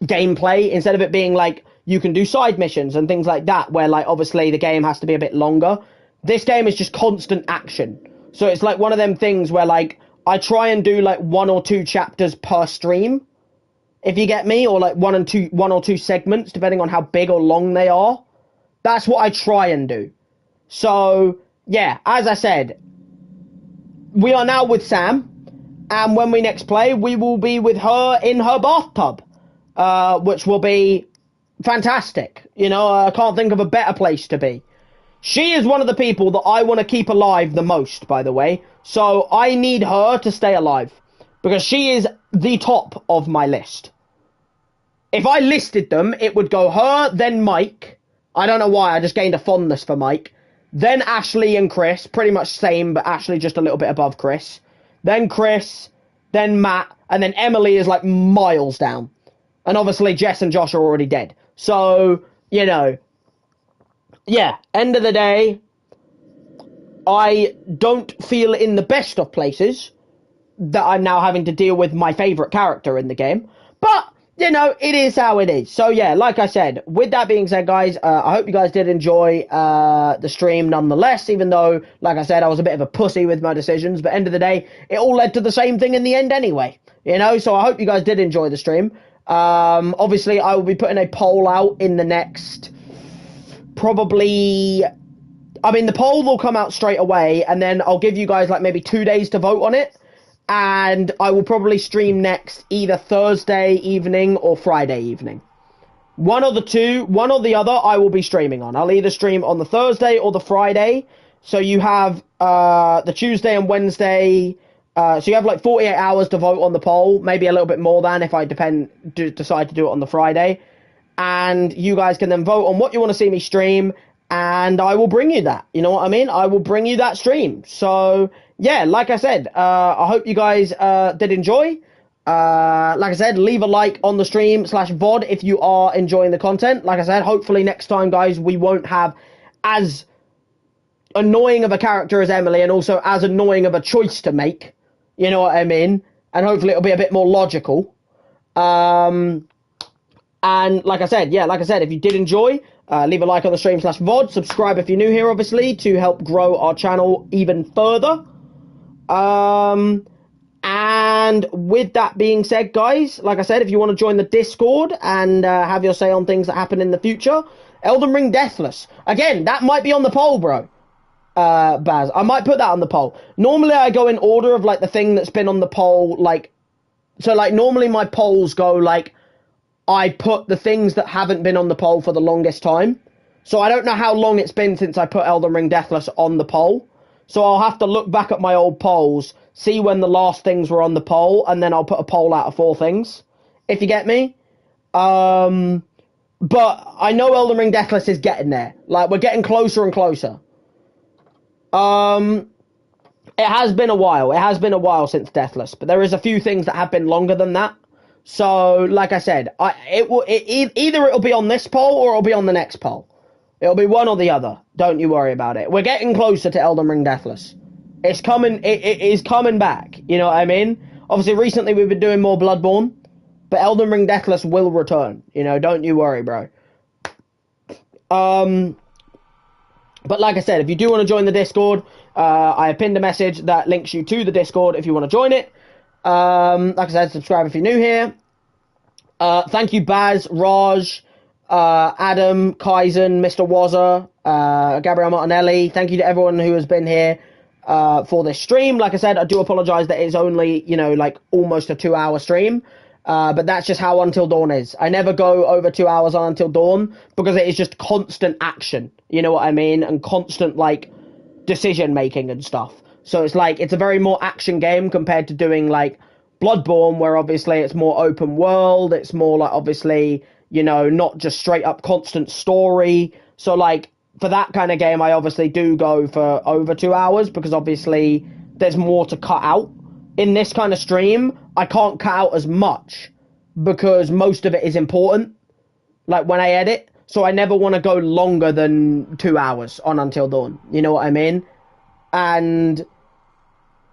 gameplay, instead of it being, you can do side missions and things like that, where, obviously the game has to be a bit longer. This game is just constant action. So it's, one of them things where, I try and do, 1 or 2 chapters per stream, if you get me, or, 1 or 2 segments, depending on how big or long they are. That's what I try and do. So, yeah, as I said, we are now with Sam, and when we next play, we will be with her in her bathtub, which will be fantastic. You know, I can't think of a better place to be. She is one of the people that I want to keep alive the most, by the way. So I need her to stay alive because she is the top of my list. If I listed them, it would go her, then Mike. I don't know why, I just gained a fondness for Mike. Then Ashley and Chris, pretty much same, but Ashley just a little bit above Chris. Then Chris, then Matt, and then Emily is like miles down. And obviously Jess and Josh are already dead. So, you know, yeah, end of the day, I don't feel in the best of places that I'm now having to deal with my favourite character in the game. But, you know, it is how it is. So, yeah, like I said, with that being said, guys, I hope you guys did enjoy the stream nonetheless, even though, like I said, I was a bit of a pussy with my decisions. But end of the day, it all led to the same thing in the end anyway, you know? So I hope you guys did enjoy the stream. Obviously, I will be putting a poll out in the next, probably... I mean, the poll will come out straight away, and then I'll give you guys, like, maybe 2 days to vote on it. And I will probably stream next either Thursday evening or Friday evening. One or the two, one or the other, I will be streaming on. I'll either stream on the Thursday or the Friday. So you have the Tuesday and Wednesday. So you have like 48 hours to vote on the poll. Maybe a little bit more than if I decide to do it on the Friday. And you guys can then vote on what you want to see me stream. And I will bring you that. You know what I mean? I will bring you that stream. So... yeah, like I said, I hope you guys did enjoy. Like I said, leave a like on the stream /VOD if you are enjoying the content. Like I said, hopefully next time, guys, we won't have as annoying of a character as Emily and also as annoying of a choice to make. You know what I mean? And hopefully it'll be a bit more logical. And like I said, if you did enjoy, leave a like on the stream /VOD. Subscribe if you're new here, obviously, to help grow our channel even further. And with that being said, guys, like I said, if you want to join the Discord and have your say on things that happen in the future, Elden Ring Deathless. Again, that might be on the poll, bro. Baz, I might put that on the poll. Normally I go in order of like the thing that's been on the poll, like, so like normally my polls go like, I put the things that haven't been on the poll for the longest time. So I don't know how long it's been since I put Elden Ring Deathless on the poll. So I'll have to look back at my old polls, see when the last things were on the poll, and then I'll put a poll out of 4 things, if you get me. But I know Elden Ring Deathless is getting there. Like, we're getting closer and closer. It has been a while. It has been a while since Deathless, but there is a few things that have been longer than that. So, like I said, either it'll be on this poll or it'll be on the next poll. It'll be one or the other. Don't you worry about it. We're getting closer to Elden Ring Deathless. It's coming. It is coming back. You know what I mean? Obviously, recently we've been doing more Bloodborne, but Elden Ring Deathless will return. You know, don't you worry, bro. But like I said, if you do want to join the Discord, I have pinned a message that links you to the Discord if you want to join it. Like I said, subscribe if you're new here. Thank you, Baz, Raj, Adam, Kaizen, Mr. Wazza, Gabriel Martinelli. Thank you to everyone who has been here for this stream. Like I said, I do apologize that it's only, you know, like almost a 2-hour stream. But that's just how Until Dawn is. I never go over 2 hours on Until Dawn because it is just constant action. You know what I mean? And constant, like, decision making and stuff. So it's like, it's a very more action game compared to doing, like, Bloodborne, where obviously it's more open world. It's more like, obviously, you know, not just straight up constant story. So, like, for that kind of game, I obviously do go for over 2 hours because obviously there's more to cut out. In this kind of stream, I can't cut out as much because most of it is important, like when I edit. So I never want to go longer than 2 hours on Until Dawn. You know what I mean? And,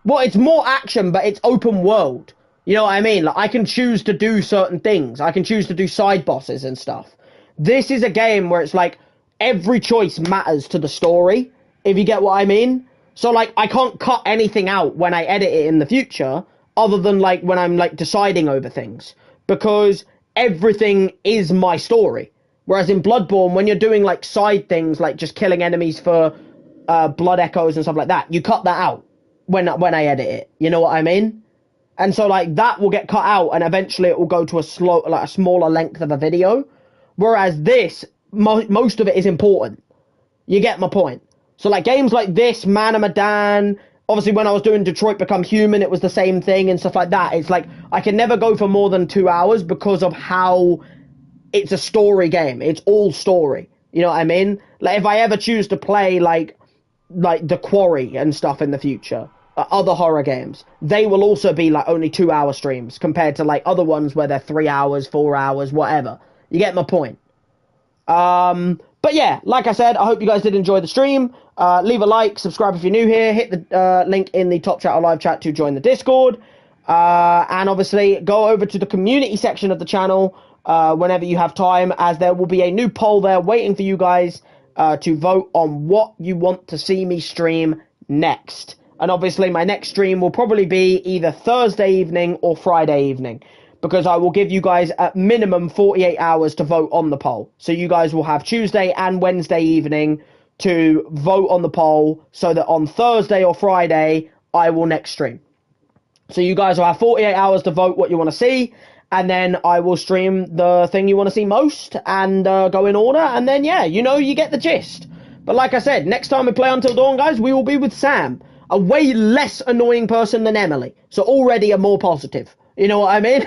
well, it's more action, but it's open world. You know what I mean? Like, I can choose to do certain things. I can choose to do side bosses and stuff. This is a game where it's like every choice matters to the story, if you get what I mean. So, like, I can't cut anything out when I edit it in the future other than, like, when I'm, like, deciding over things. Because everything is my story. Whereas in Bloodborne, when you're doing, like, side things, like just killing enemies for blood echoes and stuff like that, you cut that out when I edit it. You know what I mean? And so, like, that will get cut out and eventually it will go to a smaller length of a video. Whereas this, most of it is important. You get my point. So like games like this, Man of Medan, obviously when I was doing Detroit Become Human, it was the same thing and stuff like that. It's like I can never go for more than 2 hours because of how it's a story game. It's all story. You know what I mean? Like if I ever choose to play like The Quarry and stuff in the future, other horror games, they will also be like only 2 hour streams compared to like other ones where they're 3 hours, 4 hours, whatever. You get my point. But yeah, like I said, I hope you guys did enjoy the stream. Leave a like, subscribe if you're new here, hit the link in the top chat or live chat to join the Discord. And obviously go over to the community section of the channel whenever you have time, as there will be a new poll there waiting for you guys to vote on what you want to see me stream next. And obviously my next stream will probably be either Thursday evening or Friday evening, because I will give you guys at minimum 48 hours to vote on the poll. So you guys will have Tuesday and Wednesday evening to vote on the poll, so that on Thursday or Friday, I will next stream. So you guys will have 48 hours to vote what you want to see, and then I will stream the thing you want to see most, and go in order, and then, yeah, you get the gist. But like I said, next time we play Until Dawn, guys, we will be with Sam, a way less annoying person than Emily, so already a more positive. You know what I mean?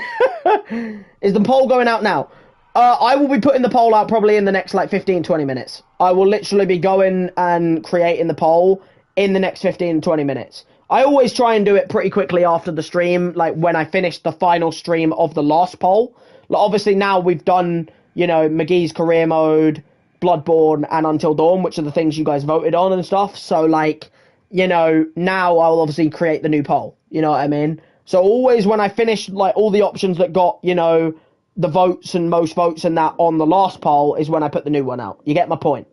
Is the poll going out now? I will be putting the poll out probably in the next like 15-20 minutes. I will literally be going and creating the poll in the next 15-20 minutes. I always try and do it pretty quickly after the stream, like when I finish the final stream of the last poll. Like obviously now we've done, McGee's career mode, Bloodborne, and Until Dawn, which are the things you guys voted on and stuff. So like, now I'll obviously create the new poll. You know what I mean? So always when I finish like all the options that got, the votes and most votes and that on the last poll is when I put the new one out. You get my point?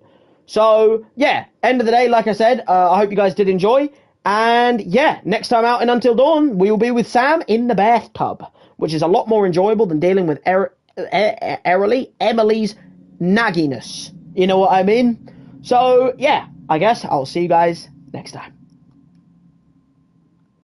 So yeah, end of the day, like I said, I hope you guys did enjoy. And yeah, next time out in Until Dawn, we will be with Sam in the bathtub, which is a lot more enjoyable than dealing with Emily's nagginess. You know what I mean? So yeah, I guess I'll see you guys next time.